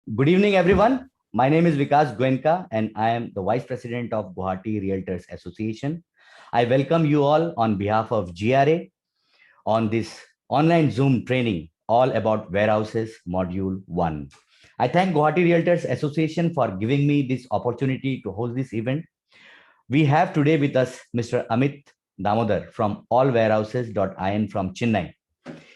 Good evening, everyone. My name is Vikas Goenka, and I am the Vice President of Guwahati Realtors Association. I welcome you all on behalf of GRA on this online Zoom training all about warehouses module 1. I thank Guwahati Realtors Association for giving me this opportunity to host this event. We have today with us Mr. Amit Damodar from allwarehouses.in from Chennai.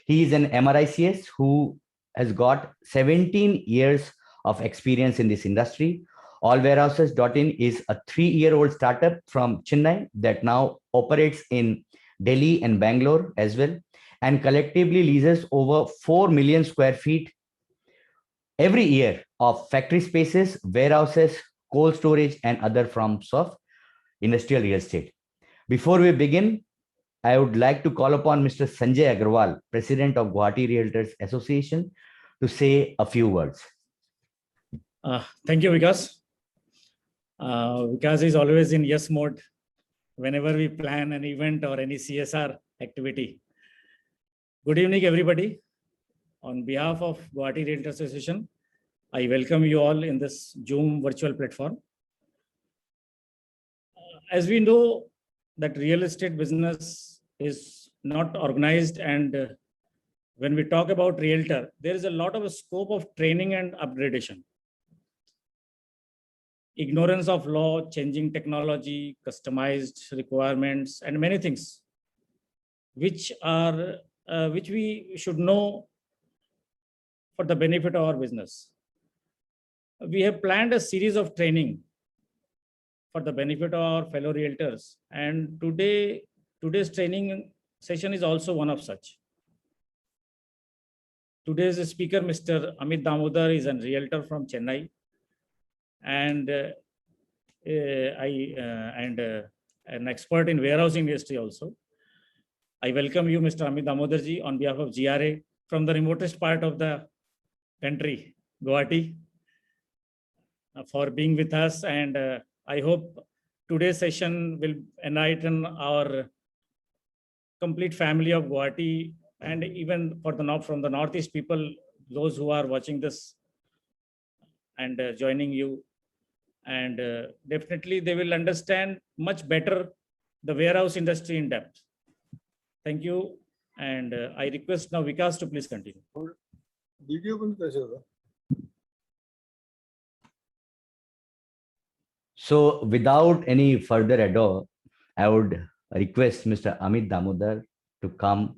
He is an MRICS who has got 17 years of experience in this industry. Allwarehouses.in is a 3-year-old startup from Chennai that now operates in Delhi and Bangalore as well, and collectively leases over 4 million square feet every year of factory spaces, warehouses, cold storage, and other forms of industrial real estate. Before we begin, I would like to call upon Mr. Sanjay Agarwal, President of Guwahati Realtors Association, to say a few words. Thank you, Vikas. Vikas is always in yes mode whenever we plan an event or any CSR activity. Good evening, everybody. On behalf of Guwahati Realtors Association, I welcome you all in this Zoom virtual platform. As we know that real estate business is not organized, and when we talk about realtor, there is a lot of scope of training and upgradation. Ignorance of law, changing technology, customized requirements, and many things which we should know for the benefit of our business. We have planned a series of training for the benefit of our fellow realtors, and today's training session is also one of such. Today's speaker, Mr. Amit Damodar, is a realtor from Chennai, and an expert in warehousing industry also. I welcome you, Mr. Amit Damodarji, on behalf of GRA from the remotest part of the country, Guwahati, for being with us. And I hope today's session will enlighten our complete family of Guwahati, and even for from the Northeast people, those who are watching this and joining you. And definitely they will understand much better the warehouse industry in depth. Thank you. And I request now Vikas to please continue. So without any further ado, I would request Mr. Amit Damodar to come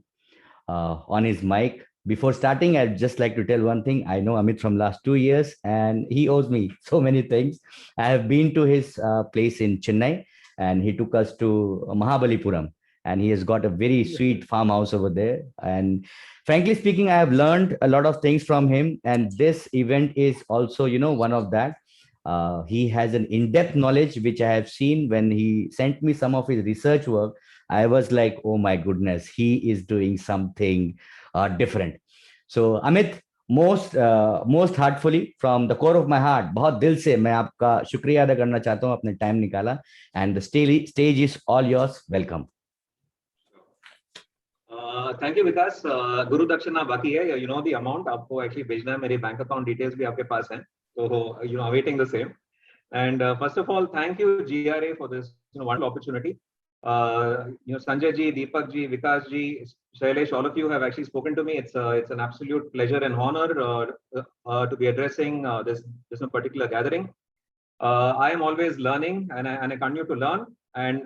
on his mic. Before starting, I'd just like to tell one thing. I know Amit from last 2 years, and he owes me so many things. I have been to his place in Chennai, and he took us to Mahabalipuram, and he has got a very sweet farmhouse over there. And frankly speaking, I have learned a lot of things from him, and this event is also, one of that. He has an in-depth knowledge, which I have seen when he sent me some of his research work. I was like, oh my goodness, he is doing something different. So Amit, most heartfully from the core of my heart, बहुत दिल से मैं आपका शुक्रिया अदा करना चाहता हूँ अपने टाइम निकाला, and the stage is all yours. Welcome. Thank you, Vikas. गुरु दक्षिणा बाकी है, the amount आपको actually भेजना है, मेरे बैंक अकाउंट डिटेल्स भी आपके पास हैं, so awaiting the same. And first of all, thank you GRA for this wonderful opportunity. Sanjay ji, Deepak ji, Vikas ji, Shailesh, all of you have actually spoken to me. It's an absolute pleasure and honor to be addressing this particular gathering. I am always learning, and I continue to learn. And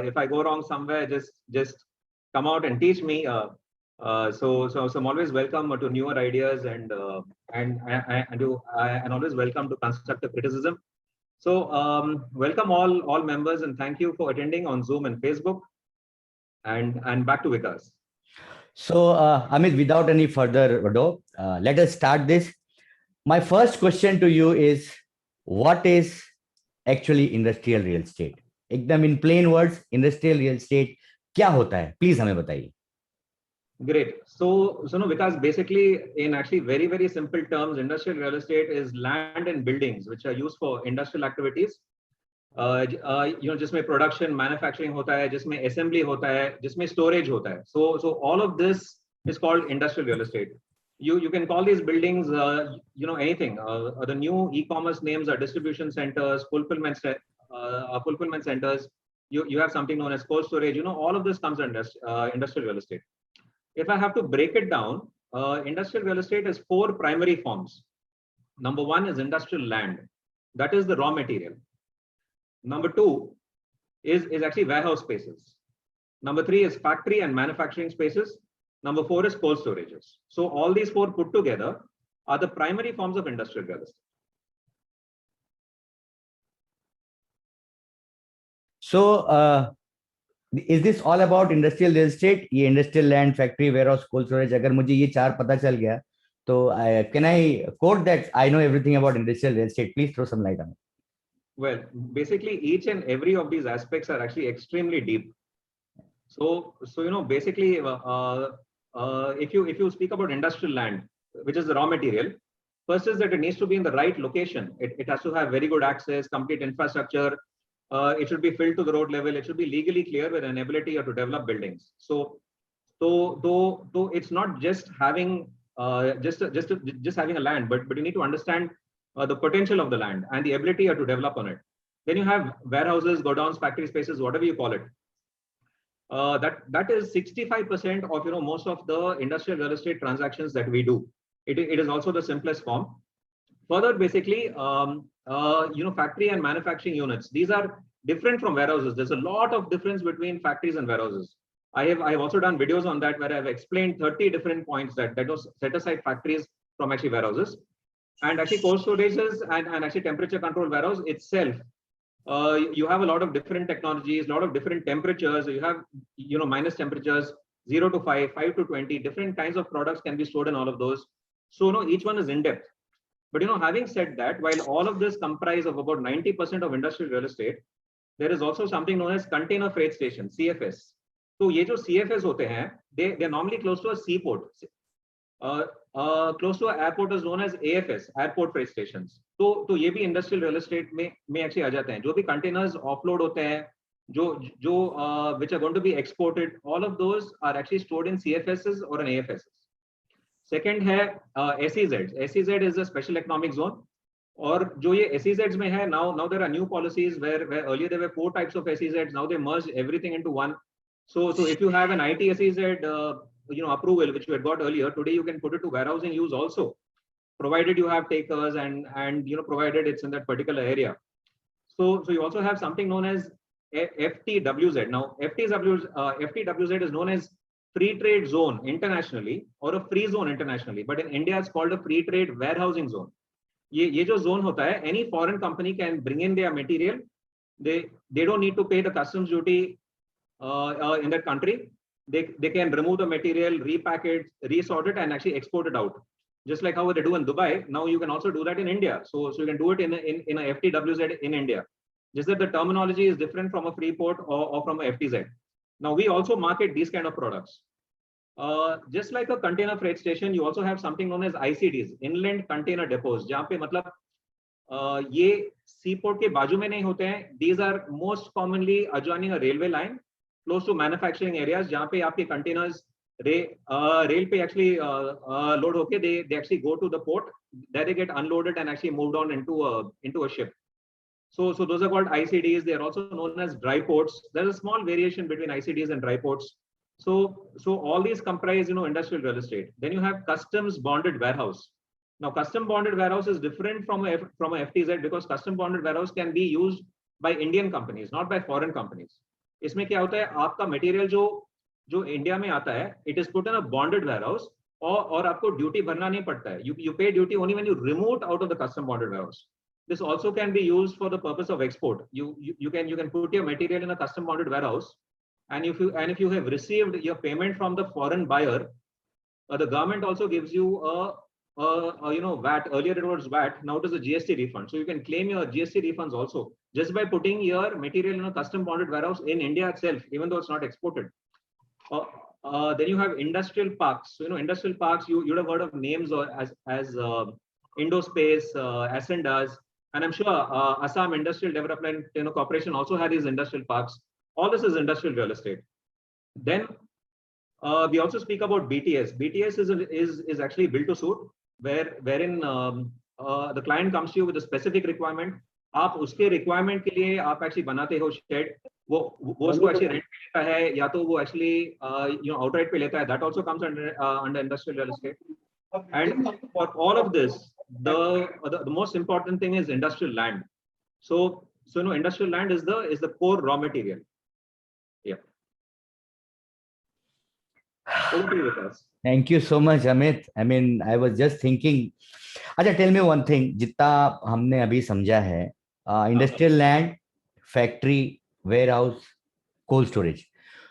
if I go wrong somewhere, just come out and teach me. So I'm always welcome to newer ideas and always welcome to constructive criticism. So welcome all members, and thank you for attending on Zoom and Facebook. And back to Vikas. So Amit, without any further ado, let us start this. My first question to you is, what is actually industrial real estate? एकदम in plain words, industrial real estate क्या होता है? Please हमें बताइए. Great. So no, Vikas, basically in actually very, very simple terms, industrial real estate is land and buildings which are used for industrial activities. जिसमें production, manufacturing होता है, जिसमें assembly होता है, जिसमें storage होता है. So all of this is called industrial real estate. You can call these buildings, anything. The new e-commerce names are distribution centers, fulfillment centers. You have something known as cold storage. All of this comes under industrial real estate. If I have to break it down, industrial real estate has 4 primary forms. Number 1 is industrial land. That is the raw material. Number 2 is actually warehouse spaces. Number 3 is factory and manufacturing spaces. Number 4 is cold storages. So all these 4 put together are the primary forms of industrial real estate. So is this all about industrial real estate? ये industrial land, factory, warehouse, cold storage. अगर मुझे ये 4 पता चल गया, तो can I quote that I know everything about industrial real estate? Please throw some light on it. Well, basically each and every of these aspects are actually extremely deep. So basically, if you speak about industrial land, which is the raw material, first is that it needs to be in the right location. It has to have very good access, complete infrastructure. It should be filled to the road level. It should be legally clear with an ability to develop buildings. So it's not just having just having a land, but you need to understand the potential of the land and the ability to develop on it. Then you have warehouses, godowns, factory spaces, whatever you call it. That is 65% of most of the industrial real estate transactions that we do. It is also the simplest form. Further, basically, factory and manufacturing units, these are different from warehouses. There's a lot of difference between factories and warehouses. I have also done videos on that where I've explained 30 different points that was set aside factories from actually warehouses. And actually cold storages and actually temperature controlled warehouse itself, you have a lot of different technologies, a lot of different temperatures. You have minus temperatures, 0 to 5, 5 to 20, different kinds of products can be stored in all of those. So each one is in depth. But having said that, while all of this comprise of about 90% of industrial real estate, there is also something known as container freight station, CFS. So ये जो CFS होते हैं, they're normally close to a seaport. Close to an airport is known as AFS, airport freight stations. तो ये भी industrial real estate में actually आ जाते हैं. जो भी containers offload होते हैं, जो which are going to be exported, all of those are actually stored in CFSs or in AFSs. Second है SEZs. SEZ is a special economic zone. और जो ये SEZs में है, now there are new policies where earlier there were 4 types of SEZs. Now they merged everything into one. So if you have an IT SEZ approval which you had got earlier, today you can put it to warehousing use also, provided you have takers and provided it's in that particular area. So you also have something known as FTWZ. Now FTWZ is known as free trade zone internationally or a free zone internationally, but in India it's called a free trade warehousing zone. ये जो zone होता है, any foreign company can bring in their material. They don't need to pay the customs duty in that country. They can remove the material, repack it, resort it, and actually export it out. Just like how they do in Dubai, now you can also do that in India. So you can do it in a FTWZ in India. Just that the terminology is different from a free port or from a FTZ. Now we also market these kind of products. Just like a container freight station, you also have something known as ICDs, inland container depots. जहाँ पे मतलब ये seaport के बाजू में नहीं होते हैं. These are most commonly adjoining a railway line, close to manufacturing areas, जहाँ पे आपके containers rail पे actually load होके they actually go to the port, there they get unloaded and actually moved on into a ship. So those are called ICDs. They are also known as dry ports. There is a small variation between ICDs and dry ports. So all these comprise industrial real estate. Then you have customs bonded warehouse. Now custom bonded warehouse is different from a FTZ because custom bonded warehouse can be used by Indian companies, not by foreign companies. इसमें क्या होता है, आपका material जो India में आता है, it is put in a bonded warehouse और आपको ड्यूटी भरना नहीं पड़ता है. You pay duty only when you remove it out of the custom bonded warehouse. This also can be used for the purpose of export. You can put your material in a custom bonded warehouse, and if you have received your payment from the foreign buyer, the government also gives you a VAT. Earlier it was VAT, now it is a GST refund. So you can claim your GST refunds also just by putting your material in a custom bonded warehouse in India itself, even though it's not exported. Then you have industrial parks. So industrial parks, you'd have heard of names as Indospace, Ascendas, and I'm sure Assam Industrial Development Corporation also had these industrial parks. All this is industrial real estate. Then We also speak about BTS. BTS is actually built to suit, wherein the client comes to you with a specific requirement. आप उसके requirement के लिए आप actually बनाते हो shed. वो उसको actually rent पे लेता है या तो वो actually outright पे लेता है. That also comes under industrial real estate. And for all of this, the most important thing is industrial land. So industrial land is the core raw material. Yeah. Over to you, Vikas. Thank you so much, Amit. I mean, I was just thinking. अच्छा, tell me one thing. जितना हमने अभी समझा है, industrial land, factory, warehouse, cold storage.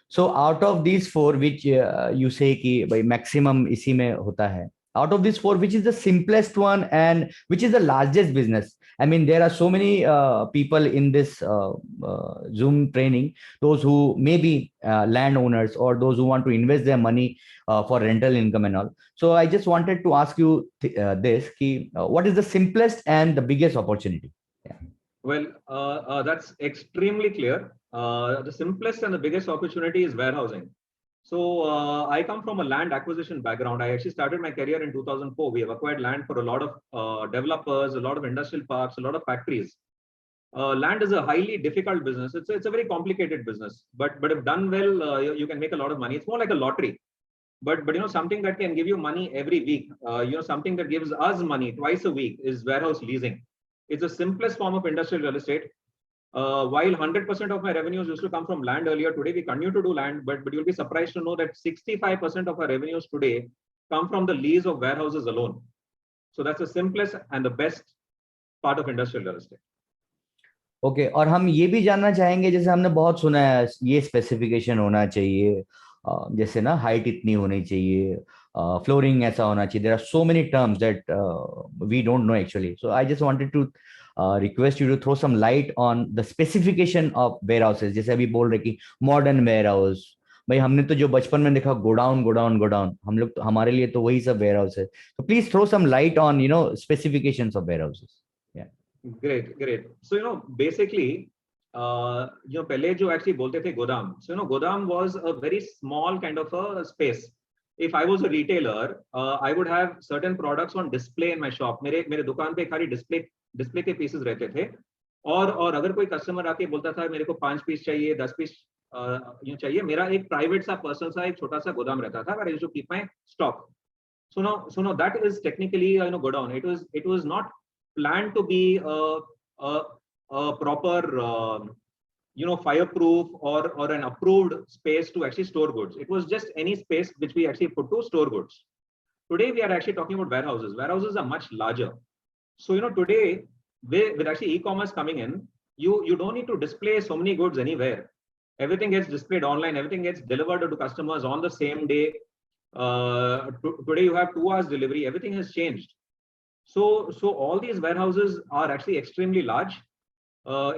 So out of these four, which you say कि भाई maximum इसी में होता है. Out of these four, which is the simplest one and which is the largest business? I mean, there are so many people in this Zoom training, those who may be landowners or those who want to invest their money for rental income and all. So I just wanted to ask you this, what is the simplest and the biggest opportunity? Yeah. Well, that's extremely clear. The simplest and the biggest opportunity is warehousing. So I come from a land acquisition background. I actually started my career in 2004. We have acquired land for a lot of developers, a lot of industrial parks, a lot of factories. Land is a highly difficult business. It's a very complicated business, but if done well, you can make a lot of money. It's more like a lottery, but something that can give you money every week. Something that gives us money twice a week is warehouse leasing. It's the simplest form of industrial real estate. While 100% of my revenues used to come from land earlier, today we continue to do land, but you'll be surprised to know that 65% of our revenues today come from the lease of warehouses alone. So that's the simplest and the best part of industrial real estate. Okay और हम ये भी जानना चाहेंगे, जैसे हमने बहुत सुना है ये स्पेसिफिकेशन होना चाहिए, जैसे ना हाइट इतनी होनी चाहिए, फ्लोरिंग ऐसा होना चाहिए. There are so many terms that we don't know actually. So I just wanted to request you to throw some light on the specification of warehouses. जैसे अभी बोल रहे कि मॉडर्न वेयर हाउस, भाई हमने तो जो बचपन में देखा गोडाउन गोडाउन गोडाउन, हम लोग तो हमारे लिए तो वही सब वेयर हाउस है. तो please throw some light on specifications of warehouses. Great. So basically, पहले जो actually बोलते थे गोदाम. So गोदाम was a very small kind of a space. If I was a retailer, I would have certain products on display in my shop. मेरे दुकान पे खाली डिस्प्ले के पीसेस रहते थे. और अगर कोई कस्टमर आके बोलता था मेरे को 5 पीस चाहिए, 10 पीस चाहिए, मेरा एक प्राइवेट सा पर्सनल सा एक छोटा सा गोदाम रहता था. I used to keep my stock. So now that is technically godown. It was not planned to be a proper fireproof or an approved space to actually store goods. It was just any space which we actually put to store goods. Today we are actually talking about warehouses. Warehouses are much larger. So today with actually e-commerce coming in, you don't need to display so many goods anywhere. Everything gets displayed online. Everything gets delivered to customers on the same day. Today you have 2 hours delivery. Everything has changed. So all these warehouses are actually extremely large.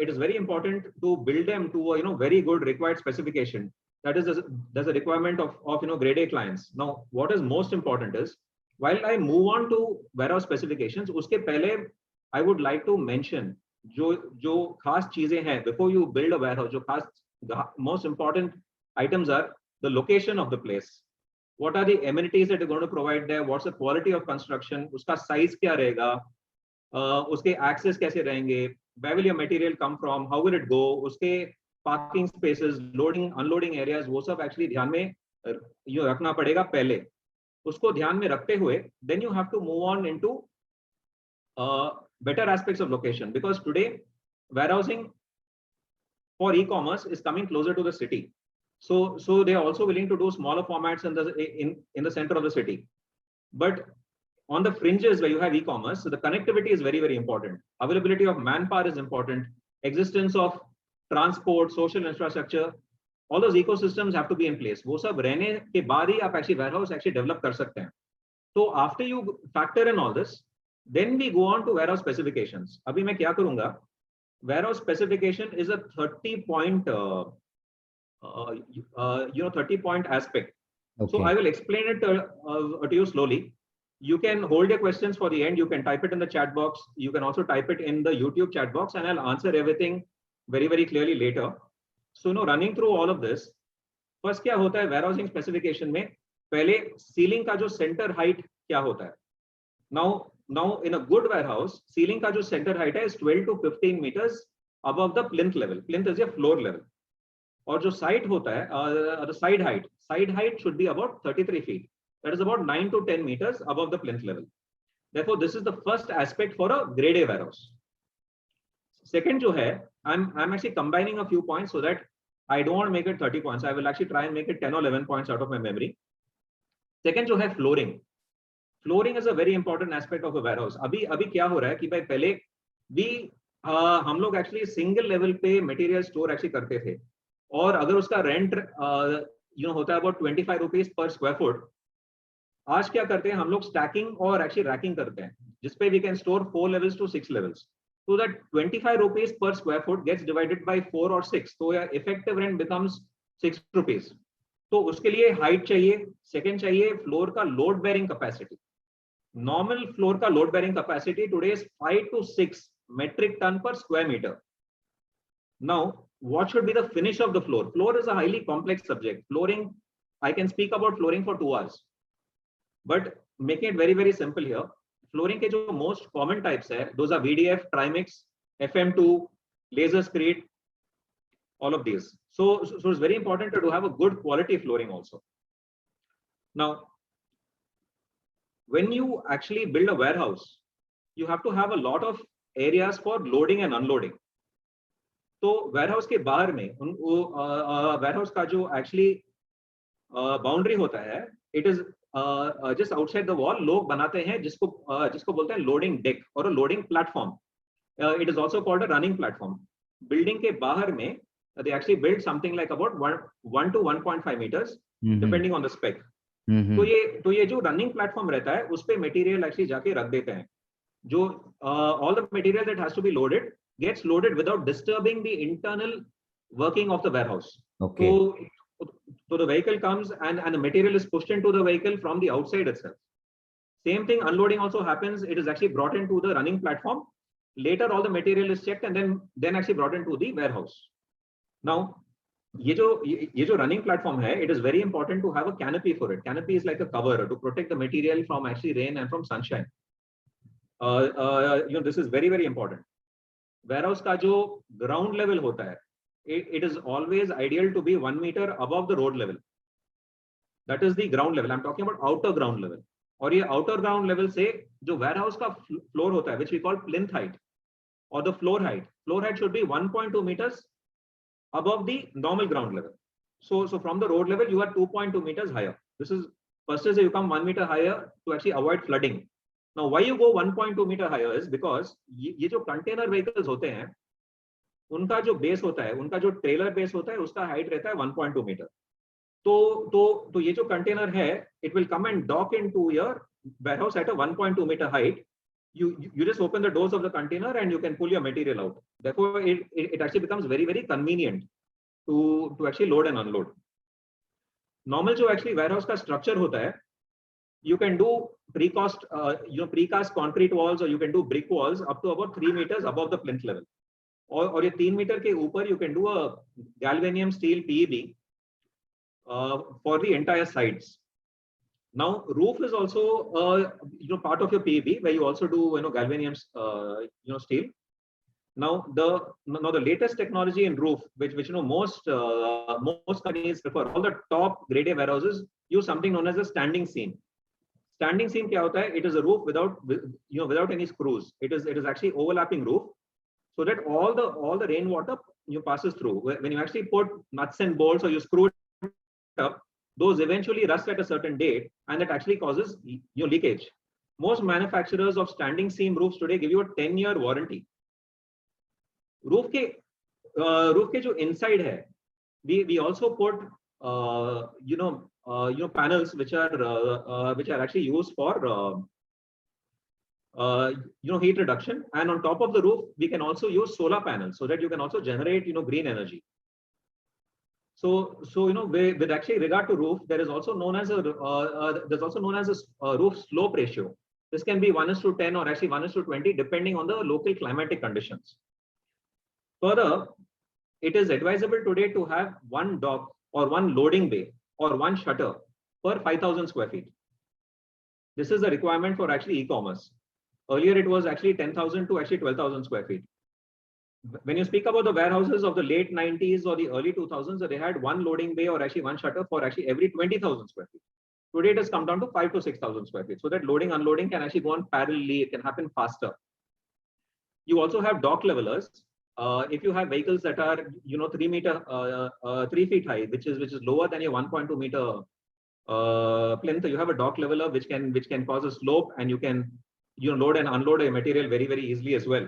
It is very important to build them to a very good required specification. That is, there's a requirement of grade A clients. Now, what is most important is, while I move on to warehouse specifications, uske pehle I would like to mention जो खास चीजें हैं before you build a warehouse. The most important items are the location of the place. What are the amenities that you're going to provide there? What's the quality of construction? Uska size kya rahega? Uske access kaise rahenge? Where will your material come from? How will it go? Uske parking spaces, loading, unloading areas, वो सब actually ध्यान में रखना पड़ेगा पहले. उसको ध्यान में रखते हुए, then you have to move on into better aspects of location, because today warehousing for e-commerce is coming closer to the city. So they are also willing to do smaller formats in the center of the city. But on the fringes where you have e-commerce, so the connectivity is very, very important. Availability of manpower is important. Existence of transport, social infrastructure, all those ecosystems have to be in place. वो सब रहने के बाद ही आप actually warehouse actually develop कर सकते हैं. So after you factor in all this, then we go on to warehouse specifications. अभी मैं क्या करूँगा? Warehouse specification is a 30-point 30-point aspect. Okay. So I will explain it to you slowly. You can hold your questions for the end. You can type it in the chat box. You can also type it in the YouTube chat box, and I'll answer everything very, very clearly later. So running through all of this, first क्या होता है warehousing specification में, पहले ceiling का जो centre height क्या होता है. Now in a good warehouse ceiling का जो सेंटर हाइट है 12 to 15 meters above the plinth level. Plinth is your floor level. और जो साइड होता है the side height should be about 33 feet. That is about 9 to 10 meters above the plinth level. Therefore, this is the first aspect for a grade A warehouse. Second जो है, I'm actually combining a few points so that I don't want to make it 30 points. I will actually try and make it 10 or 11 points out of my memory. Second जो है flooring. Flooring is a very important aspect of a warehouse. अभी क्या हो रहा है कि भाई पहले भी हम लोग एक्चुअली सिंगल लेवल पे मटेरियल स्टोर एक्चुअली करते थे, और अगर उसका रेंट होता है about 25 rupees per square foot. आज क्या करते हैं हम लोग, स्टैकिंग और एक्चुअली रैकिंग करते हैं, जिसपे we can store 4 levels to 6 levels. So that 25 rupees per square foot gets divided by 4 or 6. So your effective rent becomes 6 rupees. तो उसके लिए हाइट चाहिए. सेकेंड चाहिए फ्लोर का load bearing capacity. Normal floor का load bearing capacity today is 5 to 6 metric ton per square meter. Now, what should be the finish of the floor? Floor is a highly complex subject. Flooring, I can speak about flooring for 2 hours, but making it very, very simple here. Flooring के जो most common types है, those are VDF, Trimix, FM2, laser screed, all of these. So it's very important to have a good quality flooring also. Now, when you actually build a warehouse, you have to have a lot of areas for loading and unloading. तो warehouse के बाहर में warehouse का जो actually boundary होता है, it is just outside the wall. लोग बनाते हैं जिसको बोलते हैं लोडिंग डेक और loading platform. It is also called a running platform. Building के बाहर में they actually build something like about 1 to 1.5 meters depending on the spec. तो ये जो रनिंग प्लेटफॉर्म रहता है उस पे मटेरियल एक्चुअली जाके रख देते हैं. जो all the material that has to be loaded gets loaded without disturbing the internal working of the warehouse. Okay. So the vehicle comes and the material is pushed into the vehicle from the outside itself. Same thing, unloading also happens. It is actually brought into the running platform. Later, all the material is checked and then actually brought into the warehouse. Now, ये जो running platform है, it is very important to have a canopy for it. Canopy is like a cover to protect the material from actually rain and from sunshine. This is very, very important. Warehouse का जो ground level होता है, it is always ideal to be 1 meter above the road level. That is the ground level. I'm talking about outer ground level. और ये outer ground level से जो warehouse का floor होता है, which we call plinth height or the floor height should be 1.2 meters above the normal ground level. So from the road level, you are 2.2 meters higher. This is first is you come 1 meter higher to actually avoid flooding. Now, why you go 1.2 meter higher is because ये जो container vehicles होते हैं, उनका जो base होता है, उनका जो ट्रेलर बेस होता है, उसका हाइट रहता है 1.2 मीटर. तो ये जो कंटेनर है, it will come and dock into your warehouse at a 1.2 metre height. You just open the doors of the container and you can pull your material out. Therefore, it actually becomes very, very convenient to actually load and unload. Normal जो actually warehouse का structure होता है, you can do precast concrete walls or you can do brick walls up to about 3 meters above the plinth level. और ये 3 metre के ऊपर you can do a galvanium steel PEB for the entire sides. Now, roof is also part of your PEB where you also do galvanium steel. Now the latest technology in roof, which most companies prefer, all the top grade A warehouses use something known as a standing seam. Standing seam क्या होता है? It is a roof without any screws. It is actually overlapping roof, so that all the rainwater passes through. When you actually put nuts and bolts or you screw it up, those eventually rust at a certain date, and that actually causes leakage. Most manufacturers of standing seam roofs today give you a 10-year warranty. Roof के जो inside है, we also put panels which are actually used for heat reduction, and on top of the roof we can also use solar panels so that you can also generate green energy. So with actually regard to roof, there is also known as a roof slope ratio. This can be 1:10 or actually 1:20 depending on the local climatic conditions. Further, it is advisable today to have one dock or one loading bay or one shutter per 5,000 square feet. This is a requirement for actually e-commerce. Earlier, it was actually 10,000 to actually 12,000 square feet. When you speak about the warehouses of the late 90s or the early 2000s, they had one loading bay or actually one shutter for actually every 20,000 square feet. Today, it has come down to 5,000 to 6,000 square feet. So that loading, unloading can actually go on parallelly. It can happen faster. You also have dock levelers. If you have vehicles that are, 3 feet high, which is lower than your 1.2 meter plinth, you have a dock leveler which can cause a slope, and you can load and unload a material very, very easily as well.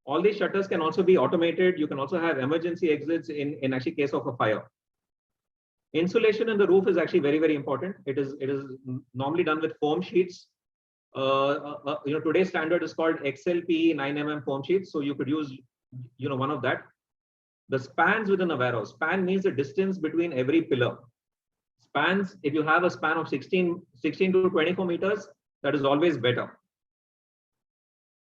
All these shutters can also be automated. You can also have emergency exits in actually case of a fire. Insulation in the roof is actually very, very important. It is normally done with foam sheets. Today's standard is called XLPE 9mm foam sheets. So you could use, one of that. The spans within a warehouse. Span means the distance between every pillar. Spans, if you have a span of 16 to 24 meters, that is always better.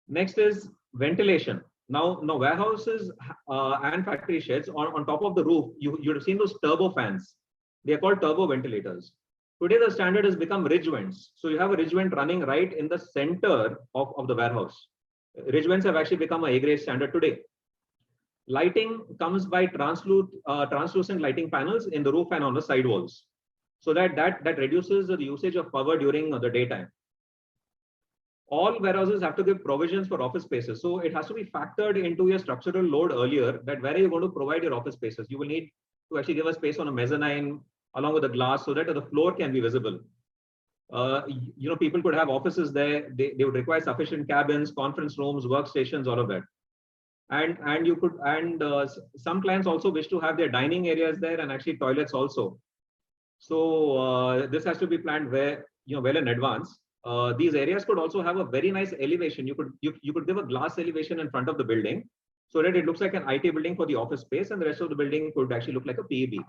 Next is ventilation. Now warehouses and factory sheds on top of the roof, you'd have seen those turbo fans. They are called turbo ventilators. Today, the standard has become ridge vents. So you have a ridge vent running right in the center of the warehouse. Ridge vents have actually become a A-grade standard today. Lighting comes by translucent lighting panels in the roof and on the side walls. So that reduces the usage of power during the daytime. All warehouses have to give provisions for office spaces. So it has to be factored into your structural load earlier, that where are you going to provide your office spaces. You will need to actually give a space on a mezzanine along with the glass so that the floor can be visible. People could have offices there. They would require sufficient cabins, conference rooms, workstations, all of that. Some clients also wish to have their dining areas there and actually toilets also. So this has to be planned well in advance. These areas could also have a very nice elevation. You could give a glass elevation in front of the building so that it looks like an IT building for the office space, and the rest of the building could actually look like a PEB.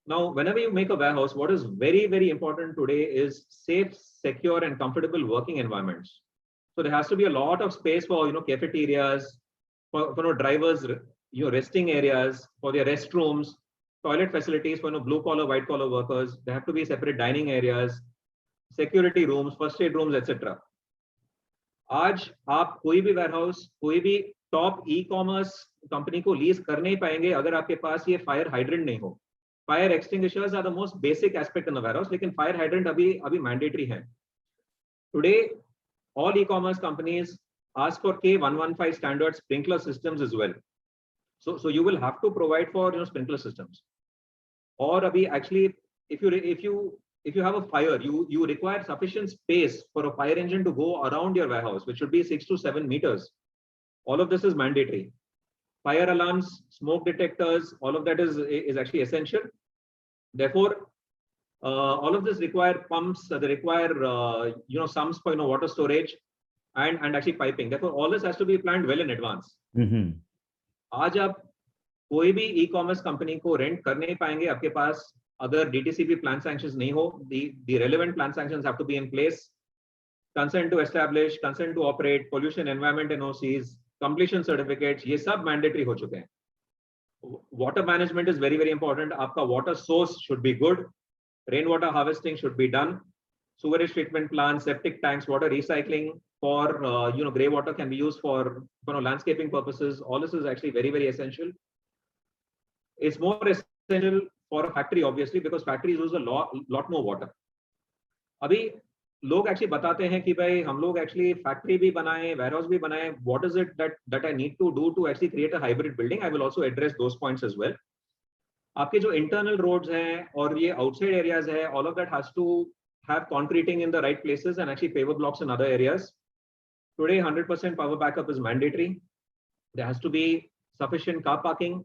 Now, whenever you make a warehouse, what is very, very important today is safe, secure, and comfortable working environments. So there has to be a lot of space for cafeterias, for drivers, resting areas, for their restrooms, toilet facilities for blue collar, white collar workers. There have to be separate dining areas, security rooms, first aid rooms, etc. आज आप कोई भी warehouse, कोई भी top e-commerce company को lease कर नहीं पाएंगे अगर आपके पास ये fire hydrant नहीं हो. Fire extinguishers are the most basic aspect in the warehouse, लेकिन fire hydrant अभी mandatory है. Today, all e-commerce companies ask for K115 standard sprinkler systems as well. So you will have to provide for sprinkler systems. Or actually, if you have a fire, you require sufficient space for a fire engine to go around your warehouse, which should be 6 to 7 meters. All of this is mandatory. Fire alarms, smoke detectors, all of that is actually essential. Therefore, all of this require pumps. They require sumps for water storage and actually piping. Therefore, all this has to be planned well in advance. आज आप कोई भी e-commerce company को rent कर नहीं पाएंगे आपके पास अगर DTCP plan sanctions नहीं हो. The relevant plan sanctions have to be in place. Consent to establish, consent to operate, pollution environment NOCs, completion certificates, ये सब mandatory हो चुके हैं. Water management is very, very important. आपका water source should be good. Rainwater harvesting should be done. Sewerage treatment plants, septic tanks, water recycling for grey water can be used for landscaping purposes. All this is actually very, very essential. It's more essential for a factory, obviously, because factories use a lot more water. अभी लोग actually बताते हैं कि भाई हम लोग actually factory भी बनाएं, warehouse भी बनाएं. What is it that I need to do to actually create a hybrid building? I will also address those points as well. आपके जो internal roads हैं और ये outside areas है, all of that has to have concreting in the right places and actually paver blocks in other areas. Today, 100% power backup is mandatory. There has to be sufficient car parking.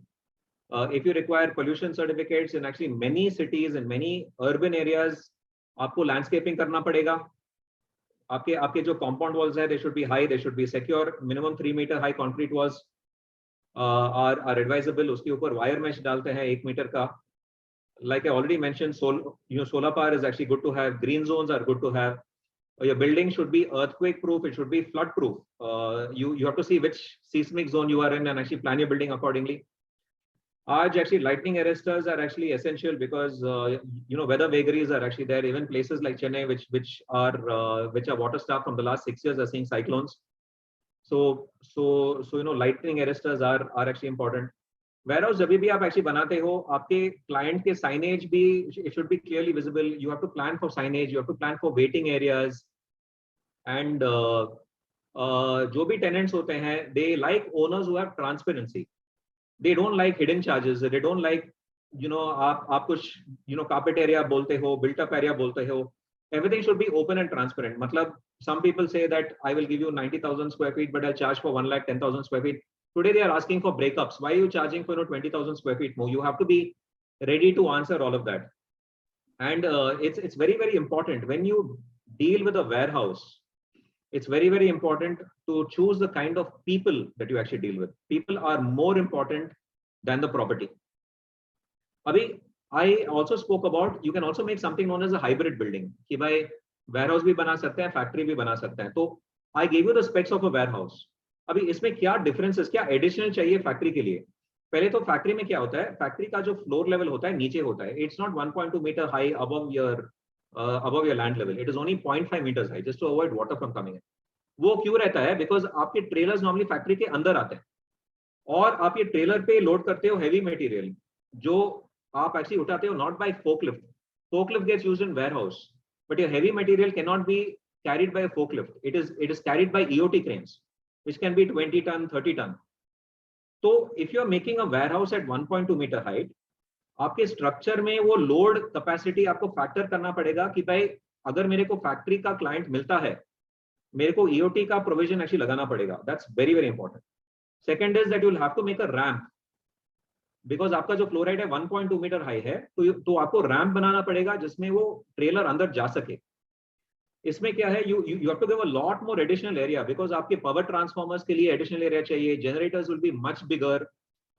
If you require pollution certificates in actually many cities and many urban areas, आपको landscaping करना पड़ेगा. आपके जो compound walls है, they should be high, they should be secure. Minimum 3 meter high concrete walls are advisable. उसके ऊपर wire mesh डालते हैं 1 meter का. Like I already mentioned, solar power is actually good to have. Green zones are good to have. Your building should be earthquake proof. It should be flood proof. You have to see which seismic zone you are in and actually plan your building accordingly. आज actually lightning arresters are actually essential because weather vagaries are actually there. Even places like Chennai, which are water starved from the last 6 years, are seeing cyclones. So lightning arresters are actually important. Warehouse जब भी आप actually बनाते हो, आपके client के signage भी it should be clearly visible. You have to plan for signage. You have to plan for waiting areas. And जो भी tenants होते हैं, they like owners who have transparency. They don't like hidden charges. They don't like, आप कुछ, carpet area बोलते हो, built up area बोलते हो. Everything should be open and transparent. मतलब, some people say that I will give you 90,000 square feet, but I'll charge for 1,10,000 square feet. Today they are asking for breakups. Why are you charging for 20,000 square feet more? You have to be ready to answer all of that. And it's very, very important when you deal with a warehouse. It's very, very important to choose the kind of people that you actually deal with. People are more important than the property. Abhi, I also spoke about, you can also make something known as a hybrid building. Ki bhai, warehouse bhi bana sakte hain, factory bhi bana sakte hain. So I gave you the specs of a warehouse. Abhi, isme kya differences, kya additional chahiye factory ke liye? पहले तो factory में क्या होता है, factory का जो floor level होता है नीचे होता है. It's not 1.2 metre high above your land level. It is only 0.5 meters high, just to avoid water from coming in. वो क्यों रहता है? बिकॉज आपके ट्रेलर्स नॉर्मली फैक्ट्री के अंदर आते हैं और आप ये ट्रेलर पे लोड करते हो हैवी मटेरियल जो आप एक्चुअली उठाते हो not by forklift. Forklift gets used in warehouse, but your heavy material can not be carried by a forklift. It is carried by EOT cranes, which can be 20 ton, 30 ton. So if you are making a warehouse at 1.2 meter height, आपके structure में वो load capacity आपको factor करना पड़ेगा कि भाई अगर मेरे को फैक्ट्री का क्लाइंट मिलता है, मेरे को EOT का प्रोविजन एक्चुअली लगाना पड़ेगा. That's very, very important. Second is that you will have to make a ramp, because आपका जो फ्लोर हाइट है 1.2 मीटर हाई है, तो आपको रैंप बनाना पड़ेगा जिसमें वो ट्रेलर अंदर जा सके. इसमें क्या है, you have to give a lot more additional area, because आपके पावर ट्रांसफॉर्मर्स के लिए एडिशनल एरिया चाहिए. Generators will be much bigger.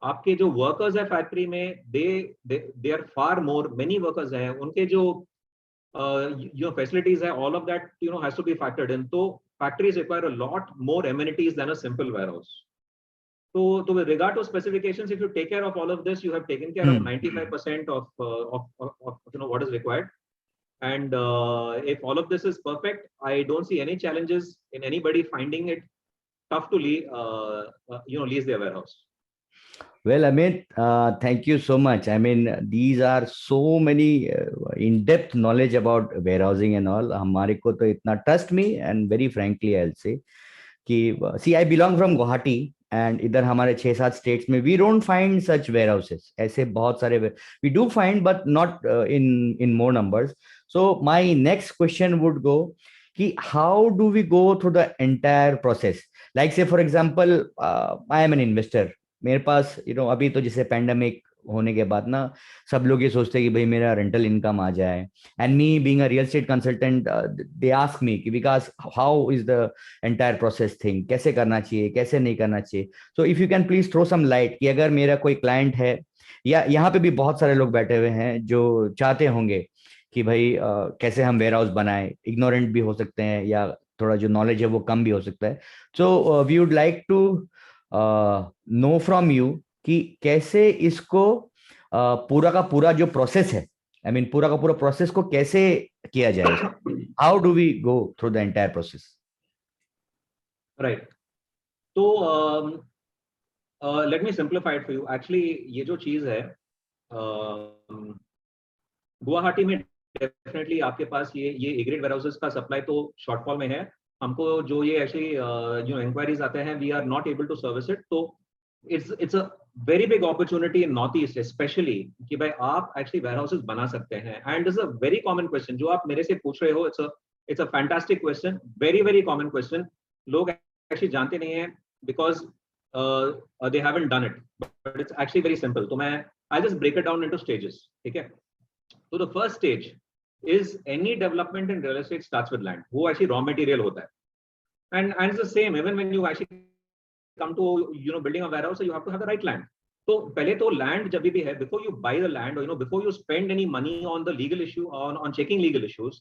आपके जो वर्कर्स है फैक्ट्री में, they are far more, many workers हैं, उनके जो facilities hai, all of that has to be factored in. So factories require a lot more amenities than a simple warehouse. So with regard to specifications, if you take care of all of this, you have taken care of 95% of what is required. And if all of this is perfect, I don't see any challenges in anybody finding it tough to lease their warehouse. Well, Amit, thank you so much. I mean, these are so many in-depth knowledge about warehousing and all. हमारे को तो इतना, trust me, and very frankly, I'll say कि see, I belong from Guwahati, and इधर हमारे 6-7 states में we don't find such warehouses. ऐसे बहुत सारे we do find, but not in more numbers. So my next question would go कि how do we go through the entire process? Like say for example, I am an investor. मेरे पास अभी तो जैसे pandemic होने के बाद ना सब लोग ये सोचते हैं कि भाई मेरा रेंटल इनकम आ जाए. And me being a real estate consultant, they ask me कि Vikas, how is the entire process thing, कैसे करना चाहिए, कैसे नहीं करना चाहिए. So if you can please throw some light कि अगर मेरा कोई क्लाइंट है, या यहाँ पे भी बहुत सारे लोग बैठे हुए हैं जो चाहते होंगे कि भाई कैसे हम वेयर हाउस बनाए, इग्नोरेंट भी हो सकते हैं या थोड़ा जो नॉलेज है वो कम भी हो सकता है. So we would like to know from you कि कैसे इसको पूरा का पूरा जो प्रोसेस है, आई मीन पूरा का पूरा प्रोसेस को कैसे किया जाए. How do we go through the entire process? Right. तो let me simplify it for you. Actually ये जो चीज है, गुवाहाटी में डेफिनेटली आपके पास ये ए ग्रेड वेयरहाउसेस का सप्लाई तो शॉर्टफॉल में है. हमको जो ये एक्चुअली इंक्वायरीज आते हैं, we are not able to service it. तो it's a very big opportunity in north east specially कि भाई आप एक्चुअली वेयरहाउसेस बना सकते हैं. And it's a very common question जो आप मेरे से पूछ रहे हो. It's a fantastic question, very very common question. लोग एक्चुअली जानते नहीं है because they haven't done it, but it's actually very simple. तो मैं I just break it down into stages. ठीक है. So the first stage is any development in real estate starts with land. वो actually raw material होता है. And it's the same even when you actually come to building a warehouse, so you have to have the right land. तो पहले तो land जब भी है, before you buy the land or before you spend any money on the legal issue on checking legal issues,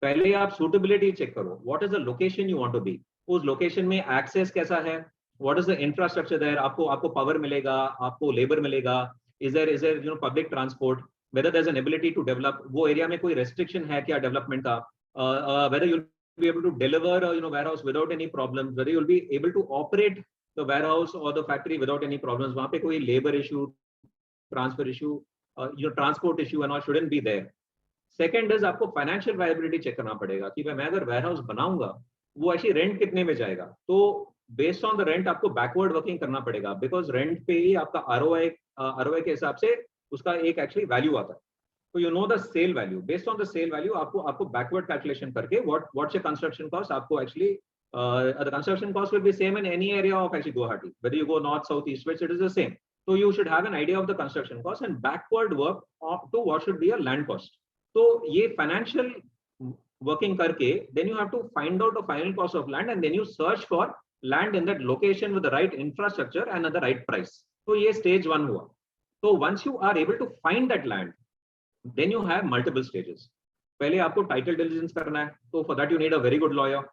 पहले आप suitability check करो. What is the location you want to be? उस location में access कैसा है, what is the infrastructure there, आपको power मिलेगा, आपको labor मिलेगा, is there public transport, whether there's an ability to develop, वो area में कोई restriction है क्या development का, whether you'll be able to deliver warehouse without any problems, whether you'll be able to operate the warehouse or the factory without any problems, वहाँ पे कोई labor issue, transfer issue, transport issue and all shouldn't be there. Second is आपको financial viability check करना पड़ेगा कि भाई मैं अगर warehouse बनाऊंगा वो actually rent कितने में जाएगा, तो based on the rent आपको backward working करना पड़ेगा, because rent पे ही आपका ROI के हिसाब से उसका एक actually value आता है. So you know the sale value. Based on the sale value, आपको backward calculation करके what's your construction cost, आपको actually the construction cost will be same in any area of actually Guwahati. Whether you go north, south, east, west, it is the same. So you should have an idea of the construction cost and backward work to what should be a land cost. So ये financial working करके, then you have to find out the final cost of land and then you search for land in that location with the right infrastructure and at the right price. So ये stage one हुआ. So once you are able to find that land, then you have multiple stages. पहले आपको title diligence करना है, so for that you need a very good lawyer.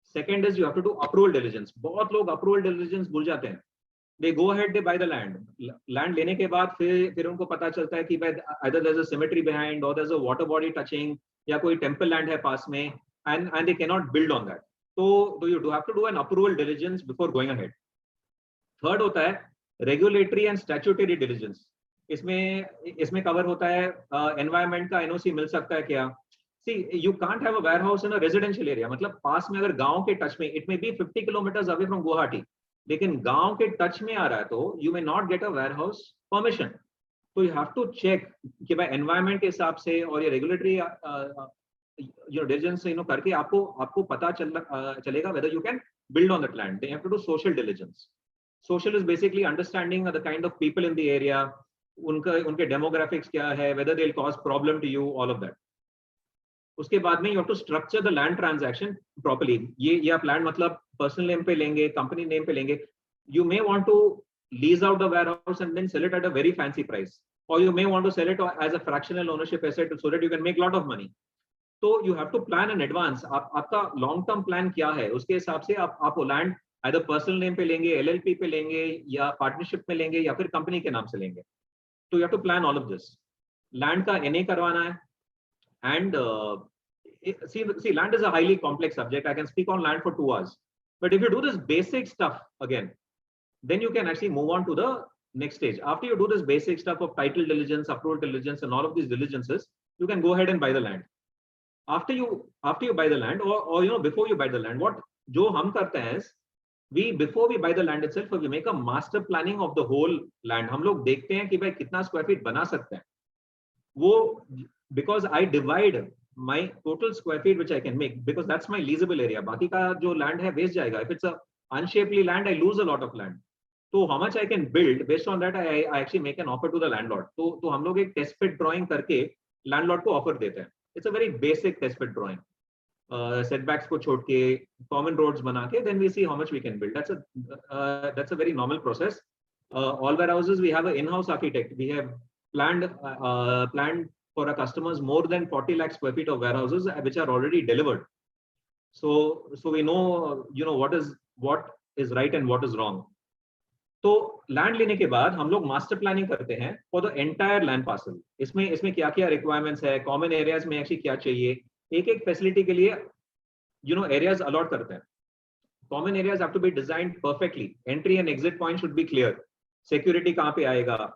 Second is you have to do approval diligence. बहुत लोग approval diligence भूल जाते हैं. They go ahead, they buy the land. Land लेने के बाद फिर उनको पता चलता है कि either there's a cemetery behind or there's a water body touching या कोई temple land है पास में, and they cannot build on that. So you do have to do an approval diligence before going ahead. Third होता है regulatory and statutory diligence. इसमें cover होता है environment का NOC मिल सकता है क्या? See, you can't have a warehouse in a residential area. मतलब पास में अगर गांव के टच में, it may be 50 kilometers away from Guwahati, लेकिन गांव के टच में आ रहा है तो you may not get a warehouse permission. So you have to check कि भाई environment के हिसाब से और ये regulatory diligence करके आपको पता चलेगा whether you can build on that land. They have to do social diligence. Social is basically understanding the kind of people in the area, उनके demographics क्या है, whether they'll cause problem to you, all of that. उसके बाद में you have to structure the land transaction properly. ये आप land मतलब personal name पे लेंगे, company name पे लेंगे. You may want to lease out the warehouse and then sell it at a very fancy price, or you may want to sell it as a fractional ownership asset so that you can make a lot of money. So you have to plan in advance. आपका long term plan क्या है, उसके हिसाब से आप वो land either personal name पे लेंगे, LLP पे लेंगे या partnership में लेंगे या फिर company के नाम से लेंगे. So you have to plan all of this. Land का NA करवाना है. And see, land is a highly complex subject. I can speak on land for 2 hours. But if you do this basic stuff again, then you can actually move on to the next stage. After you do this basic stuff of title diligence, approval diligence, and all of these diligences, you can go ahead and buy the land. After you buy the land, or before you buy the land, what जो हम करते हैं is before we buy the land itself, we make a master planning of the whole land. हम लोग देखते हैं कि भाई कितना square feet बना सकते हैं. वो because I divide my total square feet which I can make, because that's my leasable area. बाकी का जो land है waste जाएगा. If it's a unshapely land, I lose a lot of land. So how much I can build, based on that I actually make an offer to the landlord. तो हम लोग एक test pit drawing करके landlord को offer देते हैं. It's a very basic test pit drawing. Setbacks को छोड़ के common roads बना के, then we see how much we can build. That's a very normal process. All warehouses we have an in-house architect. We have planned for our customers more than 40 lakh square feet of warehouses which are already delivered. So we know what is right and what is wrong. तो land लेने के बाद हम लोग master planning करते हैं for the entire land parcel. इसमें क्या क्या रिक्वायरमेंट्स है, कॉमन एरियाज में एक्चुअली क्या चाहिए, एक फैसिलिटी के लिए एरियाज अलॉट करते हैं. Common areas have to be designed perfectly. Entry and exit point should be clear. Security कहाँ पे आएगा,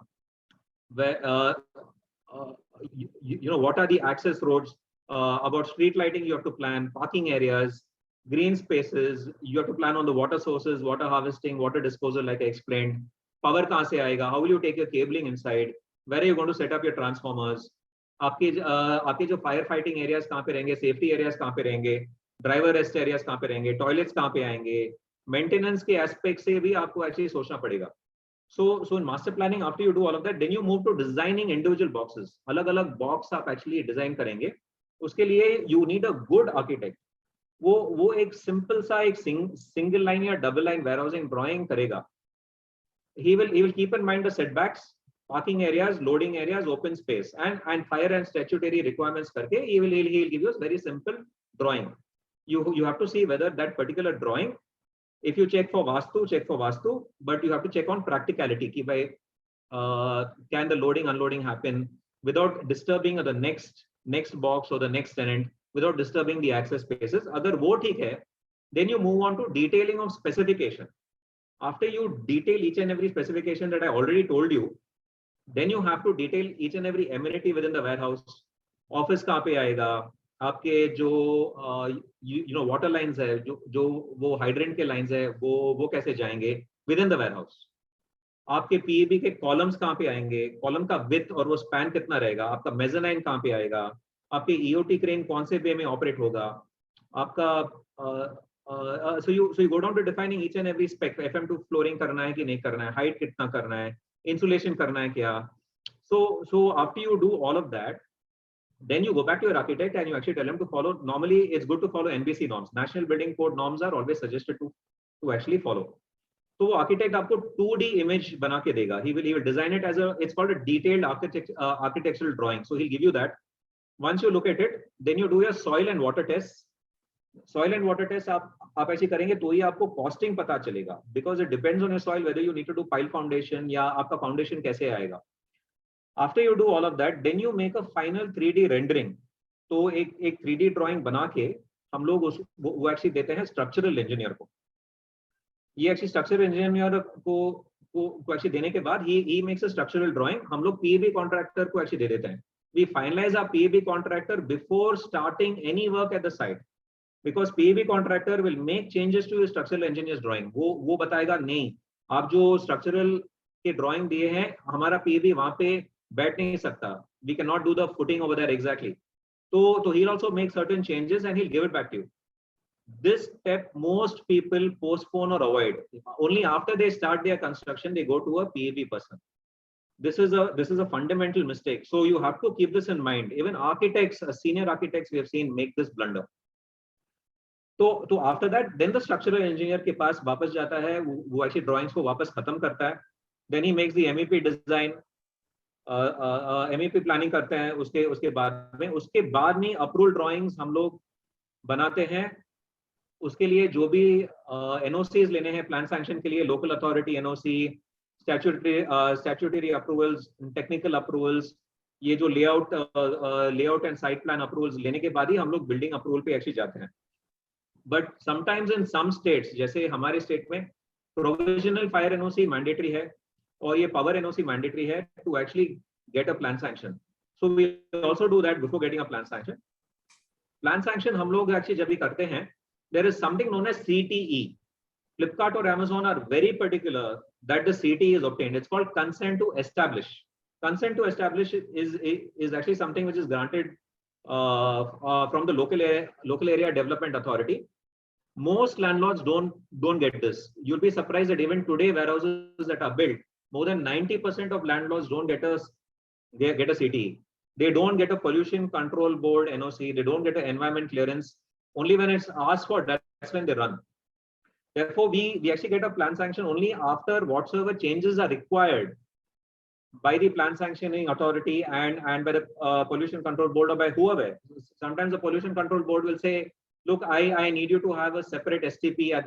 what are the access roads, about street lighting you have to plan, parking areas, green spaces, you have to plan on the water sources, water harvesting, water disposal like I explained. Power kahan se aayega, how will you take your cabling inside, where are you going to set up your transformers, aapke jo firefighting areas kahan pe rahenge, safety areas kahan pe rahenge, driver rest areas kahan pe rahenge, toilets kahan pe aayenge, maintenance ke aspect se bhi aapko actually sochna padega. So in master planning, after you do all of that, then you move to designing individual boxes. अलग-अलग box आप actually design करेंगे. उसके लिए you need a good architect. वो एक simple सा एक single line या double line warehousing drawing करेगा. He will keep in mind the setbacks, parking areas, loading areas, open space, and fire and statutory requirements करके he'll give you a very simple drawing. You have to see whether that particular drawing If you check for Vastu, but you have to check on practicality. Ki bhai, can the loading unloading happen without disturbing the next box or the next tenant, without disturbing the access spaces? Agar wo theek hai, then you move on to detailing of specification. After you detail each and every specification that I already told you, then you have to detail each and every amenity within the warehouse. Office kahan pe aayega, आपके जो you know water lines है, जो वो hydrant के lines है, वो कैसे जाएंगे within the warehouse. आपके PEB के columns कहाँ पे आएंगे, column का width और वो span कितना रहेगा, आपका mezzanine कहाँ पे आएगा, आपके EOT crane कौन से way में operate होगा, आपका so you go down to defining each and every spec. FM2 flooring करना है कि नहीं करना है, height कितना करना है, insulation करना है क्या. So after you do all of that, then you go back to your architect and you actually tell him to follow. Normally, it's good to follow NBC norms. National Building Code norms are always suggested to actually follow. So वो architect आपको 2D image बना के देगा. He will design it as it's called a detailed architectural drawing. So he'll give you that. Once you look at it, then you do your soil and water tests. Soil and water tests आप ऐसे करेंगे तो ही आपको costing पता चलेगा. Because it depends on your soil whether you need to do pile foundation या आपका foundation कैसे आएगा. After you do all of that, then you make a final 3D rendering. तो एक 3D drawing बना के हम लोग वो actually देते हैं structural engineer को. ये actually structural engineer को actually देने के बाद he makes a structural drawing. हम लोग PEB contractor को actually दे देते हैं. We finalize our PEB contractor before starting any work at the site, because PEB contractor will make changes to your structural engineer's drawing. वो बताएगा नहीं, आप जो structural के drawing दिए हैं, हमारा PEB वहाँ पे बैठ नहीं सकता. We cannot do the footing over there exactly. So he'll also make certain changes and he'll give it back to you. This step most people postpone or avoid. Only after they start their construction they go to a PEB person. This is a fundamental mistake. So you have to keep this in mind. Even architects, senior architects we have seen make this blunder. So after that, then the structural engineer के पास वापस जाता है, वो actually drawings को वापस खत्म करता है. Then he makes the MEP design. MEP planning करते हैं, उसके बाद में अप्रूवल ड्राइंग्स हम लोग बनाते हैं. उसके लिए जो भी NOCs लेने हैं प्लान सैंक्शन के लिए, local authority NOC, statutory approvals, technical approvals, ये जो layout and site plan approvals लेने के बाद ही हम लोग बिल्डिंग अप्रूवल पे एक्चुअली जाते हैं. But sometimes in some states, जैसे हमारे स्टेट में प्रोविजनल फायर NOC मैंडेटरी है और ये पावर NOC मैंडेटरी है to actually get a plan sanction. So we also do that before getting a plan sanction. Plan sanction हम लोग actually जब भी करते हैं, there is something known as CTE. Flipkart or Amazon are very particular that the CTE is obtained. It's called consent to establish. Consent to establish is actually something which is granted from the local area development authority. Most landlords don't get this. You'll be surprised that even today warehouses that are built, more than 90% of landlords don't get a CTE. They don't get a pollution control board NOC. They don't get an environment clearance. Only when it's asked for, that's when they run. Therefore, we actually get a plan sanction only after whatsoever changes are required by the plan sanctioning authority and by the pollution control board or by whoever. Sometimes the pollution control board will say, look, I need you to have a separate STP at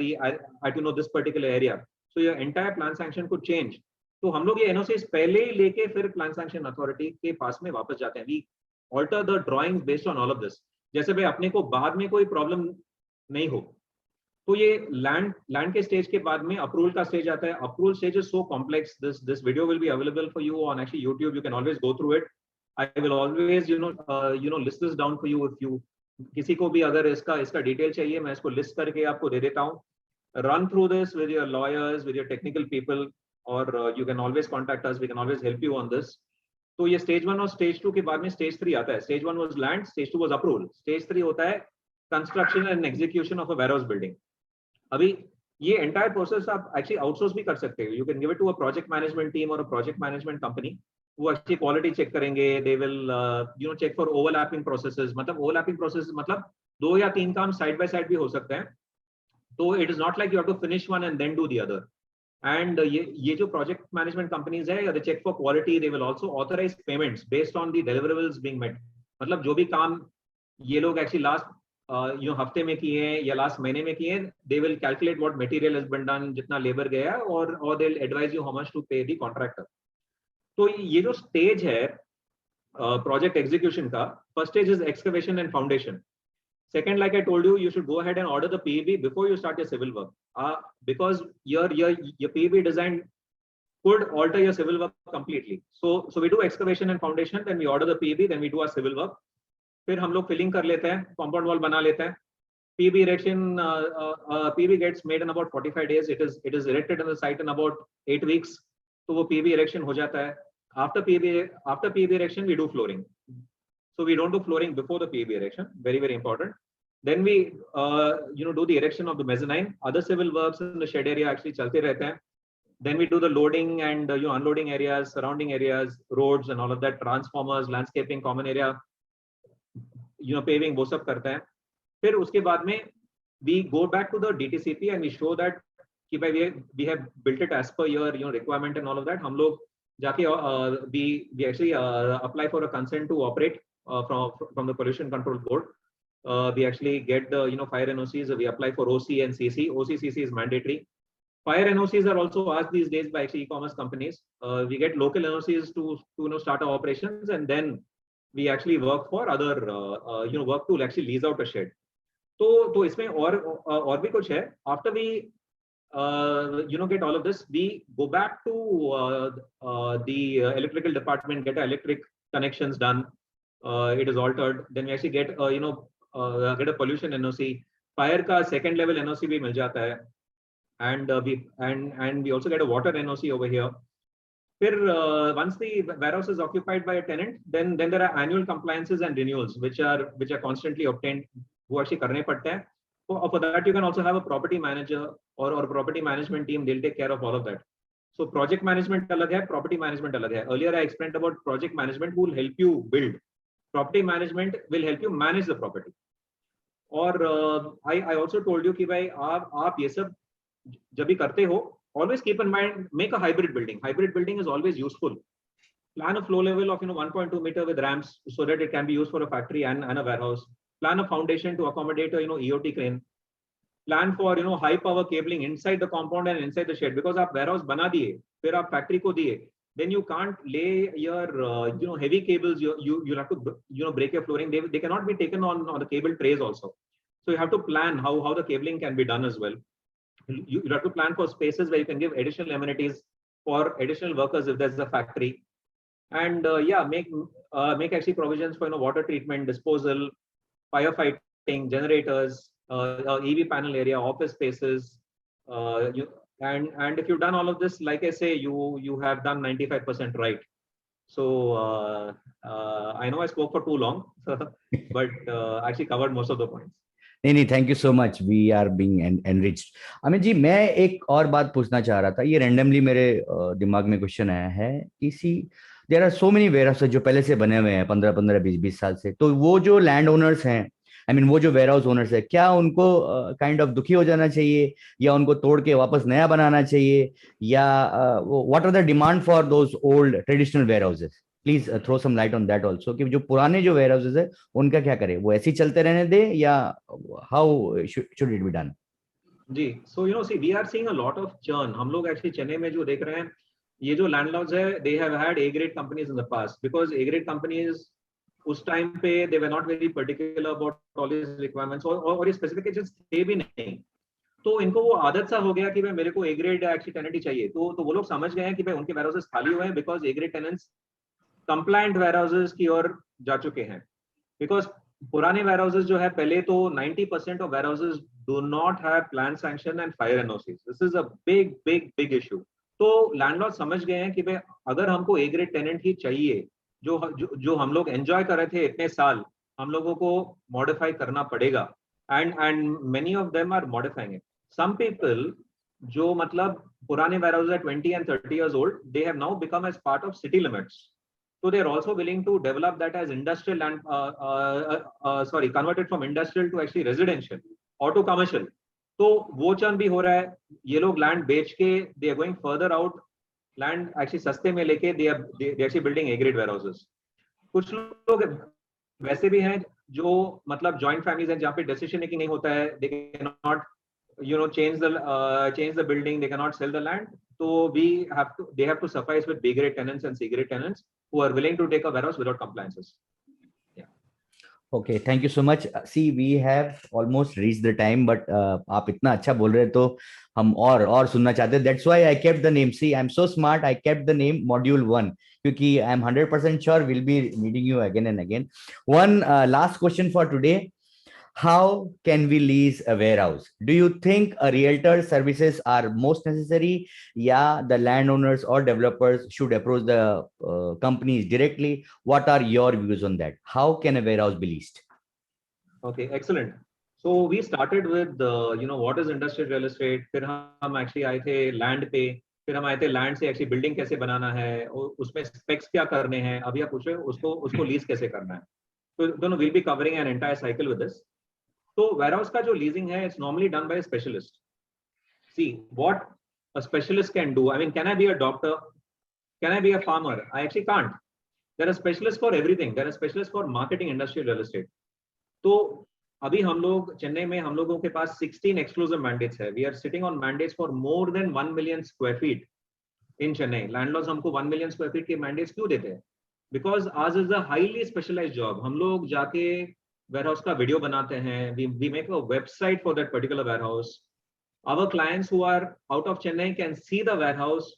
this particular area. So your entire plan sanction could change. तो हम लोग ये NOCs पहले ही लेके फिर plan sanction authority के पास में वापस जाते हैं. We alter the drawings based on all of this. जैसे भाई अपने को बाद में कोई प्रॉब्लम नहीं हो, तो ये लैंड के स्टेज के बाद में अप्रूवल का स्टेज आता है. Approval stage is so complex. This video will be available for you on actually YouTube. You can always go through it. I will always list this down for you. If you किसी को भी अगर इसका detail चाहिए, मैं इसको list करके आपको दे देता हूँ. Run through this with your lawyers, with your technical people, or you can always contact us. We can always help you on this. तो ये stage 1 और stage 2 के बाद में stage 3 आता है. Stage 1 was land, stage 2 was approval. Stage 3 होता है construction and execution of a warehouse building. अभी ये entire process आप actually outsource भी कर सकते हो. You can give it to a project management team or a project management company. वो actually quality check करेंगे. They will check for overlapping processes. मतलब overlapping processes मतलब 2 या 3 काम side by side भी हो सकते हैं. तो it is not like you have to finish one and then do the other. And ये जो project management companies है, they check for quality. They will also authorize payments based on the deliverables being met. मतलब जो भी काम ये लोग actually हफ्ते में किए हैं या लास्ट महीने में किए हैं, they will calculate what material has been done, जितना लेबर गया, और they will advise you how much to pay the contractor. तो ये जो स्टेज है project execution ka, first stage is excavation and foundation. Second, like I told you, you should go ahead and order the PEB before you start your civil work, because your PEB design could alter your civil work completely. So we do excavation and foundation, then we order the PEB, then we do our civil work. फिर हम लोग filling कर लेते हैं, compound wall बना लेते हैं. PEB erection, PEB gets made in about 45 days. It is erected on the site in about 8 weeks. तो वो PEB erection हो जाता है. After PEB erection, we do flooring. So we don't do flooring before the PEB erection. Very, very important. Then we, do the erection of the mezzanine. Other civil works in the shed area actually chalte rehte hain. Then we do the loading and unloading areas, surrounding areas, roads and all of that, transformers, landscaping, common area, paving, वो सब करते हैं. फिर उसके बाद में we go back to the DTCP and we show that कि भाई we have built it as per your requirement and all of that. हम लोग जाके we actually apply for a consent to operate from the Pollution Control Board. We actually get the fire NOCs. We apply for OC and CC. OC CC is mandatory. Fire NOCs are also asked these days by actually e-commerce companies. We get local NOCs to start our operations, and then we actually work for other work to actually lease out a shed. तो इसमें और भी कुछ है. After we get all of this, we go back to the electrical department, get electric connections done. It is altered. Then we actually get get a pollution NOC. Fire का second level NOC भी मिल जाता है. And we also get a water NOC over here. फिर once the warehouse is occupied by a tenant, then there are annual compliances and renewals which are constantly obtained. वो actually करने पड़ते हैं. For that, you can also have a property manager or property management team. They'll take care of all of that. So project management अलग है, property management अलग है. Earlier I explained about project management who will help you build. Property management will help you manage the property. और I also told you कि भाई आप ये सब जब भी करते हो, always keep in mind, make a hybrid building. Hybrid building is always useful. Plan a flow level of 1.2 meter with ramps so that it can be used for a factory and a warehouse. Plan a foundation to accommodate a EOT crane. Plan for high power cabling inside the compound and inside the shed, because आप warehouse बना दिए, फिर आप factory को दिए, then you can't lay your heavy cables. You'll have to break your flooring. They cannot be taken on the cable trays also. So you have to plan how the cabling can be done as well. You have to plan for spaces where you can give additional amenities for additional workers if there's a factory. And make actually provisions for water treatment, disposal, firefighting, generators, EV panel area, office spaces. And if you've done all of this, like I say, you have done 95% right. So I know I spoke for too long, but actually covered most of the points. नहीं, thank you so much. We are being enriched. Amit ji, मैं एक और बात पूछना चाह रहा था. ये रैंडमली मेरे दिमाग में क्वेश्चन आया है कि there are so many warehouses जो पहले से बने हुए हैं 15 20 साल से. तो वो जो लैंड ओनर्स हैं, वो जो वेयरहाउस ओनर्स है, क्या उनको काइंड ऑफ दुखी हो जाना चाहिए, या उनको तोड़ के वापस नया बनाना चाहिए, या what are the demand for those old traditional warehouses? Please throw some light on that also, कि जो पुराने जो वेयरहाउसेस है उनका क्या करें, वो ऐसे ही चलते रहने दे, या how should it be done? जी, so see we are seeing a lot of churn. हम लोग एक्चुअली चेन्नई में जो देख रहे हैं, ये जो लैंडलॉर्ड्स है, they have had A grade companies in the past, because A grade companies उस टाइम पे they were not very particular about all this requirements, और ये स्पेसिफिकेशंस थे भी नहीं. तो इनको वो आदत सा हो गया कि भाई मेरे को ए ग्रेड एक्चुअली टेनेंट ही चाहिए. तो वो लोग समझ गए हैं कि भाई उनके वेयरहाउसेस खाली हुए हैं because A grade tenants compliant warehouses की ओर जा चुके हैं. बिकॉज पुराने वेयरहाउसेस जो है, पहले तो 90% of warehouses do not have plan sanction and fire NOC. This is a big big big issue. तो लैंडलॉर्ड समझ गए हैं कि भाई अगर हमको ए ग्रेड टेनेंट ही चाहिए, जो हम लोग एंजॉय कर रहे थे इतने साल, हम लोगों को मॉडिफाई करना पड़ेगा. And many of them are modifying it. Some people जो मतलब पुराने warehouses 20 and 30 years old, they have now become as part of city limits. So they are also willing to develop that as industrial and convert it from industrial to actually residential or to commercial. तो वो churn भी हो रहा है. ये लोग land बेच के they are going further out, land actually सस्ते में लेके they are actually building A grade warehouses. कुछ लोग वैसे भी हैं जो मतलब जॉइंट फैमिलीज हैं जहाँ पे डिसीजन मेकिंग नहीं होता है, they can not change the building, they cannot sell the land, so they have to suffice with B grade tenants and C grade tenants who are willing to take a warehouse without compliances. Okay, thank you so much. See, we have almost reached the time, but आप इतना अच्छा बोल रहे हैं तो हम और सुनना चाहते हैं. That's why I kept the name. See, I'm so smart. I kept the name Module 1 क्योंकि I'm 100% sure we'll be needing you again and again. One last question for today. How can we lease a warehouse? Do you think a realtor services are most necessary? Yeah, the landowners or developers should approach the companies directly. What are your views on that? How can a warehouse be leased? Okay, excellent. So we started with what is industrial real estate. फिर हम actually आए थे land पे. फिर हम आए थे land से actually building कैसे बनाना है, उसमें specs क्या करने हैं. अभी आप पूछ रहे हो उसको lease कैसे करना है. So दोनों we'll be covering an entire cycle with this. So warehouse का जो leasing है, it's normally done by a specialist. See what a specialist can do. I mean, can I be a doctor? Can I be a farmer? I actually can't. There are specialists for everything. There are specialists for marketing industrial real estate. तो अभी हम लोग चेन्नई में हम लोगों के पास 16 exclusive mandates है. We are sitting on mandates for more than 1 million square feet in Chennai. Landlords हमको 1 million square feet के mandates क्यों देते हैं? Because ours is a highly specialized job. हम लोग जाके warehouse का video बनाते हैं. We make a website for that particular warehouse. Our clients who are out of Chennai can see the warehouse.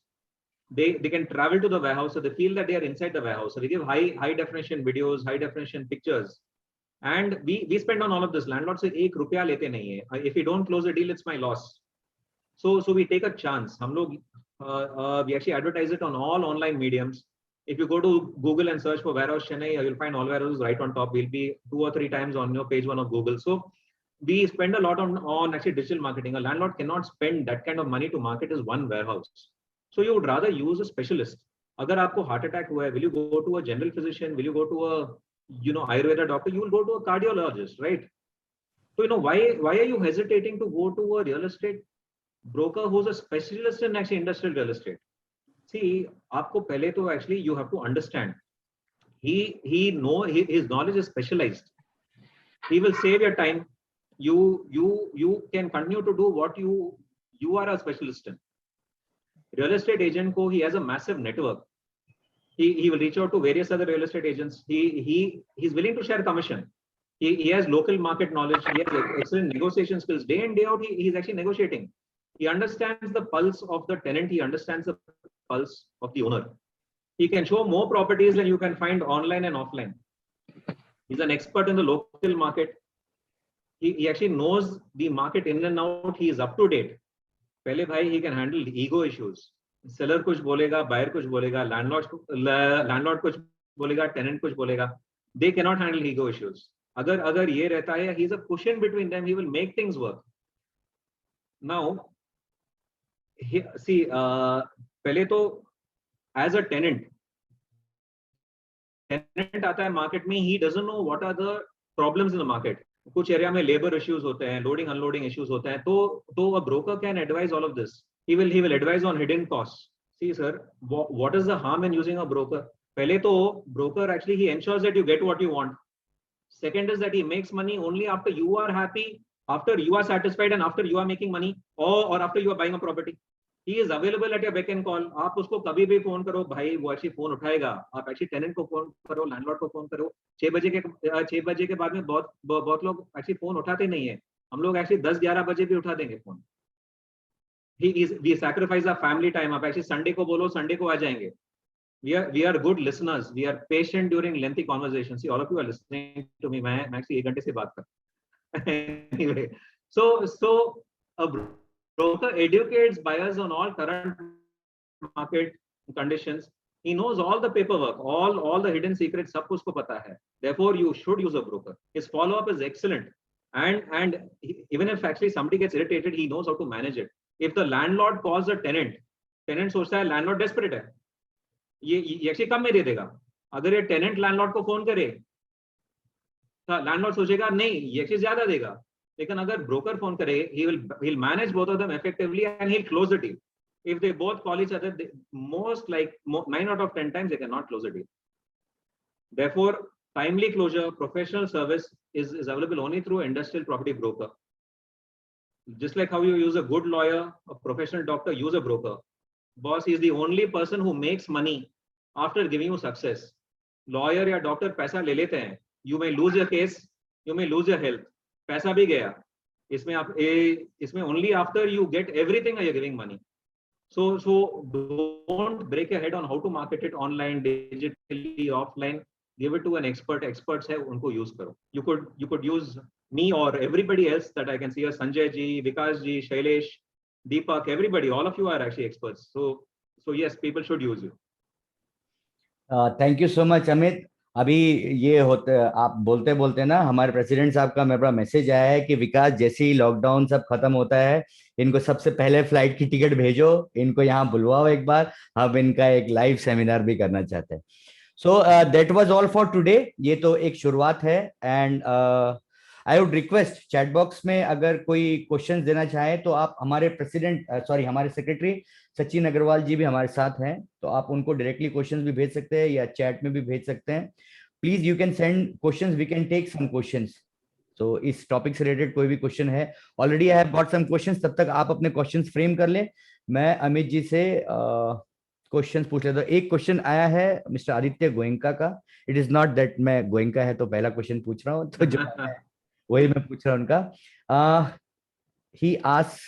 They can travel to the warehouse, so they feel that they are inside the warehouse. So we give high definition videos, high definition pictures. And we spend on all of this. Landlord से एक रुपया लेते नहीं है. If we don't close the deal, it's my loss. So we take a chance. हम लोग we actually advertise it on all online mediums. If you go to Google and search for warehouse Chennai, you'll find all warehouses right on top. We'll be 2 or 3 times on your page 1 of Google. So we spend a lot on actually digital marketing. A landlord cannot spend that kind of money to market his one warehouse. So you would rather use a specialist. अगर आपको heart attack हुआ है, will you go to a general physician? Will you go to a Ayurveda doctor? You will go to a cardiologist, right? So why are you hesitating to go to a real estate broker who's a specialist in actually industrial real estate? See, आपको पहले तो actually you have to understand. His knowledge is specialized. He will save your time. You can continue to do what you are a specialist in. Real estate agent he has a massive network. He will reach out to various other real estate agents. He's willing to share commission. He has local market knowledge. He has excellent negotiation skills. Day in, day out, he's actually negotiating. He understands the pulse of the tenant. He understands the pulse of the owner. He can show more properties than you can find online and offline. He's an expert in the local market. He actually knows the market in and out. He is up to date. पहले भाई he can handle ego issues. Seller कुछ बोलेगा, buyer कुछ बोलेगा, landlord कुछ बोलेगा, tenant कुछ बोलेगा. They cannot handle ego issues. अगर ये रहता है, he is a cushion between them. He will make things work. Now, see, पहले तो as a tenant आता है market में, he doesn't know what are the problems in the market. कुछ एरिया में लेबर इश्यूज होते हैं, लोडिंग अनलोडिंग इश्यूज होते हैं, तो a broker can advise all of this. he will advise on hidden costs. See sir, what is the harm in using a broker? पहले तो broker actually he ensures that you get what you want. Second is that he makes money only after you are happy, after you are satisfied, and after you are making money, or after you are buying a property. He is available at your beck and call. आप उसको कभी भी phone करो भाई, वो actually phone उठाएगा. आप actually tenant को फोन करो, landlord को फोन करो. 6 बजे के बाद में बहुत लोग actually फोन उठाते नहीं है. हम लोग actually 10-11 बजे भी उठा देंगे phone. We sacrifice our family time. आप actually Sunday को बोलो, Sunday को आ जाएंगे. We are good listeners. We are patient during lengthy conversations. See, all of you are listening to me. मैं actually 1 घंटे से बात कर. Anyway, so a broker educates buyers on all current market conditions. He knows all the paperwork, all the hidden secrets. सब कुछ को पता है. Therefore, you should use a broker. His follow-up is excellent, and even if actually somebody gets irritated, he knows how to manage it. If the landlord calls a tenant सोचता है landlord desperate है. ये actually कम में दे देगा. अगर ये tenant landlord को phone करे, तो landlord सोचेगा नहीं, ये actually ज्यादा देगा. लेकिन अगर broker फोन करे, he'll manage both of them effectively and he'll close the deal. If they both call each other, 9 out of 10 times they cannot close the deal. Therefore, timely closure, professional service, is available only through industrial property broker. Just like how you use a good lawyer, a professional doctor, use a broker. Boss is the only person who makes money after giving you success. Lawyer या doctor पैसा ले लेते हैं. You may lose your case, you may lose your health. पैसा भी गया. इसमें only after you get everything are you giving money. So don't break your head on how to market it online, digitally, offline. Give it to an expert. Experts है उनको use करो. You could use me or everybody else that I can see, Sanjay ji, Vikas ji, Shailesh, Deepak, everybody, all of you are actually experts. So yes, people should use you. Thank you so much Amit. अभी ये होते आप बोलते बोलते ना हमारे president साहब का मेरे पास मैसेज आया है कि विकास जैसे ही लॉकडाउन सब खत्म होता है इनको सबसे पहले फ्लाइट की टिकट भेजो, इनको यहाँ बुलवाओ एक बार, हम इनका एक लाइव सेमिनार भी करना चाहते हैं. So that was all for today. ये तो एक शुरुआत है. And I would request chat box में अगर कोई क्वेश्चंस देना चाहे तो आप हमारे हमारे सेक्रेटरी सचिन अग्रवाल जी भी हमारे साथ हैं, तो आप उनको डायरेक्टली क्वेश्चंस भी भेज सकते हैं या चैट में भी भेज सकते हैं. Please you can send questions, we can take some questions. तो इस टॉपिक से रिलेटेड कोई भी क्वेश्चन है, already I have got some questions, तब तक आप अपने क्वेश्चंस फ्रेम कर ले. मैं अमित जी से क्वेश्चंस पूछ लेता हूं. एक क्वेश्चन आया है मिस्टर आदित्य गोयंका का. इट इज नॉट दैट मैं गोयंका है तो पहला क्वेश्चन पूछ रहा हूँ, तो जो वही मैं पूछ रहा हूँ उनका. he asks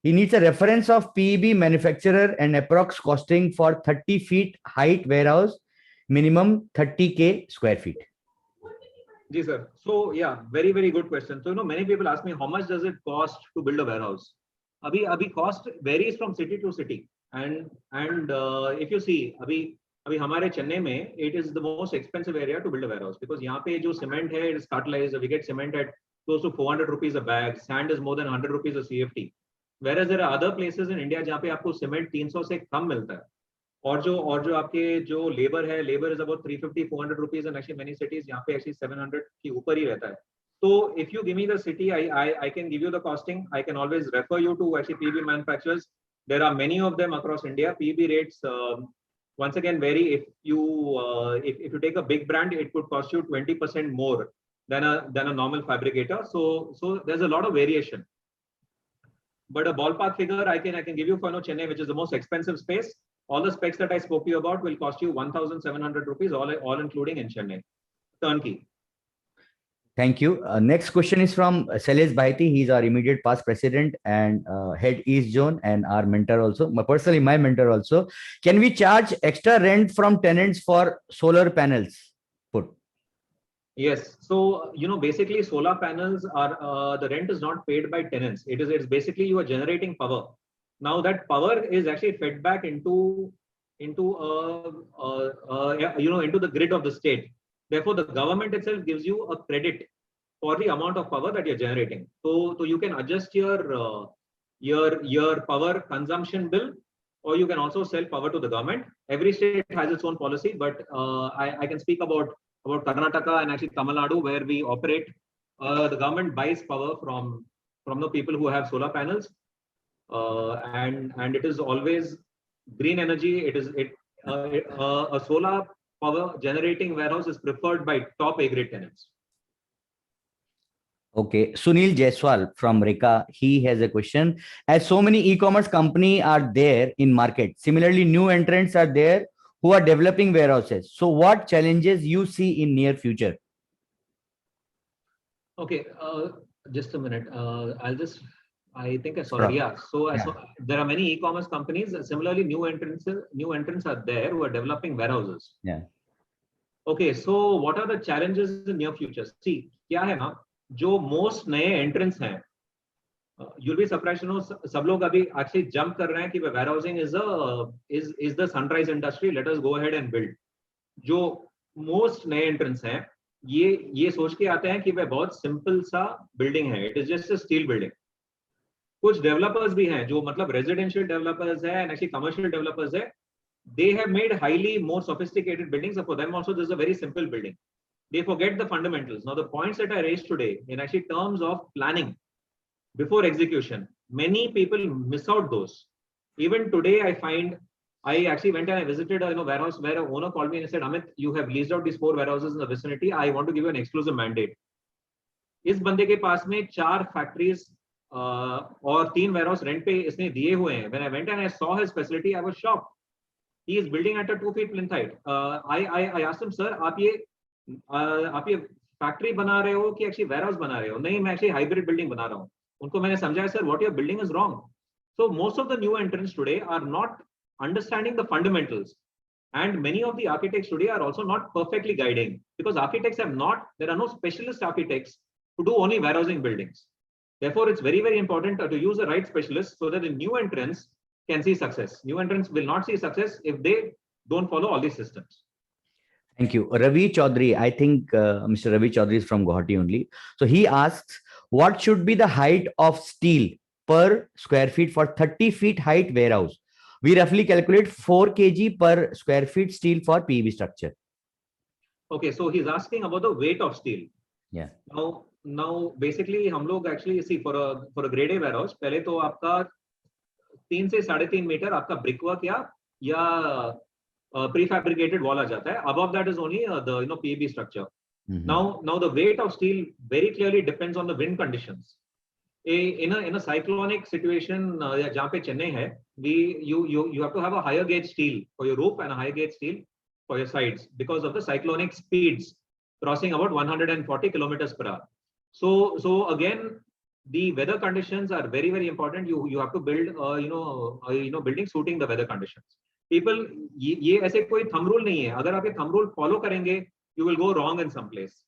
he needs a reference of PEB manufacturer and approx costing for 30 feet height warehouse, minimum 30k square feet. Ji sir. So yeah, very good question. So many people ask me how much does it cost to build a warehouse. Abhi cost varies from city to city, and if you see अभी हमारे चेन्नई में it is the most expensive area to build a warehouse because यहाँ पे जो cement है it is cartelized. We get cement at close to 400 rupees a bag. Sand is more than 100 rupees a CFT. Whereas there are other places in India जहाँ पे आपको cement 300 से कम मिलता है. और जो आपके जो labor है, labor is about 350-400 rupees, and actually many cities यहाँ पे actually 700 के ऊपर ही रहता है. So if you give me the city, I can give you the costing. I can always refer you to actually PEB manufacturers. There are many of them across India. PEB rates once again vary. If you take a big brand, it could cost you 20% more than a normal fabricator. So there's a lot of variation. But a ballpark figure I can give you for Chennai, which is the most expensive space. All the specs that I spoke to you about will cost you 1,700 rupees, all including in Chennai. Turnkey. Thank you. Next question is from Shailesh Bhaiti. He's our immediate past president and head East Zone and our mentor also. Personally, my mentor also. Can we charge extra rent from tenants for solar panels put? Yes. So basically, solar panels are the rent is not paid by tenants. It's basically you are generating power. Now that power is actually fed back into the grid of the state. Therefore, the government itself gives you a credit for the amount of power that you're generating. So you can adjust your power consumption bill, or you can also sell power to the government. Every state has its own policy, but I can speak about Karnataka and actually Tamil Nadu, where we operate. The government buys power from the people who have solar panels, and it is always green energy. A solar power generating warehouse is preferred by top A-grade tenants. Okay, Sunil Jaiswal from Reka, he has a question. As so many e-commerce companies are there in market, similarly new entrants are there who are developing warehouses. So what challenges you see in near future? Okay, just a minute. I think I saw it. Yeah. So there are many e-commerce companies. Similarly, new entrants are there who are developing warehouses. Yeah. Okay. So what are the challenges in near future? See, क्या है ना, जो most नए entrants हैं, you'll be surprised to know सब लोग अभी actually jump कर रहे हैं कि warehousing is the sunrise industry. Let us go ahead and build. जो most नए entrants हैं, ये सोच के आते हैं कि वह बहुत simple सा building है. It is just a steel building. कुछ डेवलपर्स भी हैं जो मतलब रेजिडेंशियल डेवलपर्स है एंड एक्चुअली कमर्शियल डेवलपर्स है. They have made highly more sophisticated buildings. So for them also this is a very simple building. They forget the fundamentals. Now the points that I raised today in actually terms of planning before execution, many people miss out those. Even today I find I actually went and I visited a warehouse where a owner called me and said, Amit, you have leased out these 4 warehouses in the vicinity. I want to give you an exclusive mandate. इस बंदे के पास में 4 factories और 3 warehouse rent पे इसने दिए हुए हैं. When I went and I saw his facility, I was shocked. He is building at a 2 feet plinth height. I asked him, sir, आप ये factory बना रहे हो कि actually warehouse बना रहे हो? नहीं, मैं actually hybrid building बना रहा हूँ. उनको मैंने समझाया, sir, what you're building is wrong. So most of the new entrants today are not understanding the fundamentals. And many of the architects today are also not perfectly guiding, because architects there are no specialist architects to do only warehousing buildings. Therefore, it's very, very important to use the right specialists so that the new entrants can see success. New entrants will not see success if they don't follow all these systems. Thank you. Ravi Chaudhary, I think Mr. Ravi Chaudhary is from Guwahati only. So he asks, what should be the height of steel per square feet for 30 feet height warehouse? We roughly calculate 4 kg per square feet steel for PV structure. Okay, so he's asking about the weight of steel. Yeah. Now basically हम लोग actually see for a grade A warehouse, पहले तो आपका 3 से 3.5 metre आपका brickwork या prefabricated wall आ जाता है. Above that is only the PEB structure. Mm-hmm. Now the weight of steel very clearly depends on the wind conditions. In a cyclonic situation जहाँ पे चेन्नई है, you have to have a higher gauge steel for your roof and a higher gauge steel for your sides because of the cyclonic speeds crossing about 140 kilometers per hour. So again, the weather conditions are very, very important. You have to build building suiting the weather conditions. People, ये ऐसे कोई thumb rule नहीं है. अगर आप ये thumb rule follow करेंगे, you will go wrong in some place.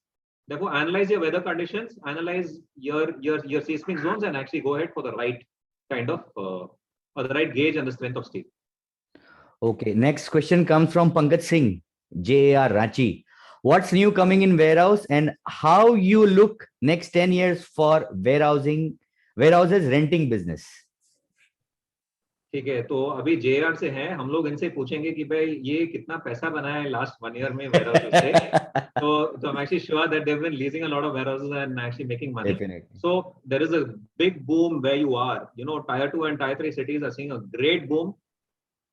Therefore, analyze your weather conditions, analyze your seismic zones, and actually go ahead for the right kind of or the right gauge and the strength of steel. Okay, next question comes from Pankaj Singh, JAR Ranchi. What's new coming in warehouse and how you look next 10 years for warehouses renting business? ठीक है, तो अभी JR से हैं, हम लोग इनसे पूछेंगे कि भाई ये कितना पैसा बनाया है last 1 year में warehouses से. So I'm actually sure that they've been leasing a lot of warehouses and actually making money. Definitely. So there is a big boom where you are. Tier 2 and Tier 3 cities are seeing a great boom.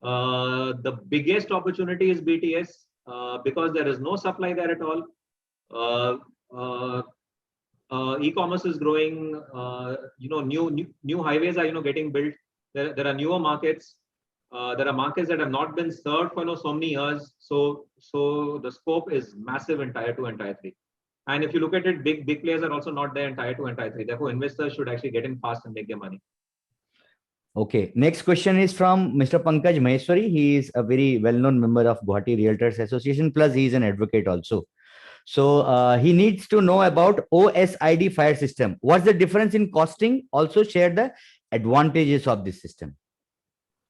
The biggest opportunity is BTS because there is no supply there at all. E-commerce is growing. New highways are getting built. There are newer markets. There are markets that have not been served for so many years. So the scope is massive in Tier 2 and Tier 3. And if you look at it, big players are also not there in Tier 2 and Tier 3. Therefore, investors should actually get in fast and make their money. Okay, next question is from Mr. Pankaj Maheshwari. He is a very well-known member of Guwahati Realtors Association, plus he is an advocate also. So he needs to know about OSID fire system. What's the difference in costing? Also share the advantages of this system.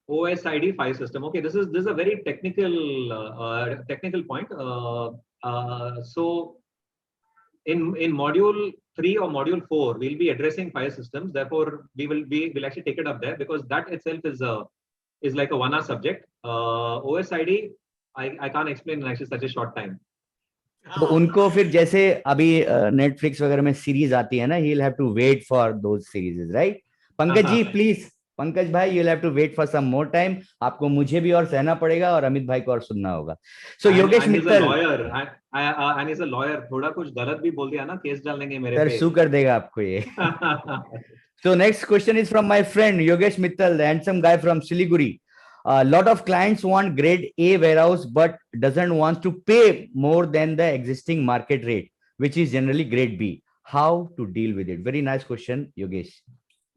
OSID fire system. Okay, this is a very technical point. So in module 3 or module 4, we'll be addressing fire systems. Therefore, we'll actually take it up there because that itself is like a 1-hour subject. OSID, I can't explain in actually such a short time. तो उनको फिर जैसे अभी Netflix वगैरह में series आती है ना, he'll have to wait for those series, right? Pankaj ji please, Pankaj भाई, you'll have to wait for some more time. आपको मुझे भी और सहना पड़ेगा और अमित भाई को और सुनना होगा. So Yogesh Mittal, and he's a lawyer. थोड़ा कुछ गलत भी बोल दिया ना, केस डाल देंगे मेरे पे. सर सू कर देगा आपको ये. So next question is from my friend Yogesh Mittal, the handsome guy from Siliguri. A lot of clients want grade A warehouse but doesn't want to pay more than the existing market rate, which is generally grade B. How to deal with it? Very nice question, Yogesh.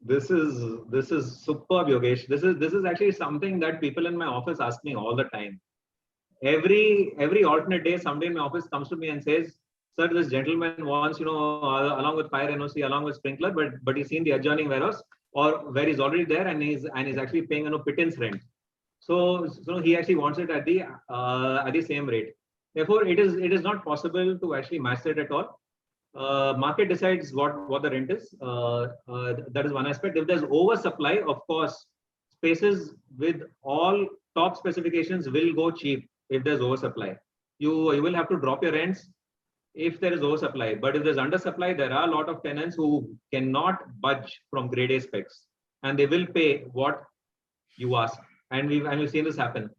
This is superb, Yogesh. This is actually something that people in my office ask me all the time. Every alternate day, somebody in my office comes to me and says, "Sir, this gentleman wants, along with fire NOC, along with sprinkler, but he's seen the adjoining warehouse or where he's already there and he's actually paying pittance rent. So he actually wants it at the same rate. Therefore, it is not possible to actually match it at all. Market decides what the rent is. That is one aspect. If there's oversupply, of course, spaces with all top specifications will go cheap. If there's oversupply, you will have to drop your rents if there is oversupply. But if there's undersupply, there are a lot of tenants who cannot budge from grade A specs, and they will pay what you ask. And we've seen this happen.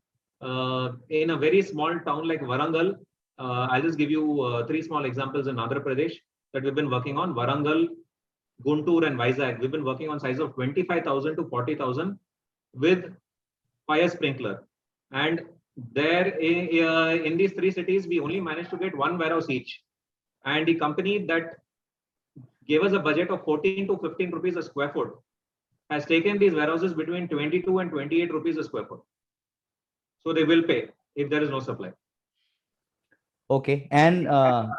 in a very small town like Warangal. I'll just give you 3 small examples in Andhra Pradesh that we've been working on. Warangal, Guntur and Vizag. We've been working on size of 25,000 to 40,000 with fire sprinkler. And there in these 3 cities, we only managed to get 1 warehouse each. And the company that gave us a budget of 14 to 15 rupees a square foot has taken these warehouses between 22 and 28 rupees a square foot. So they will pay if there is no supply. Okay. And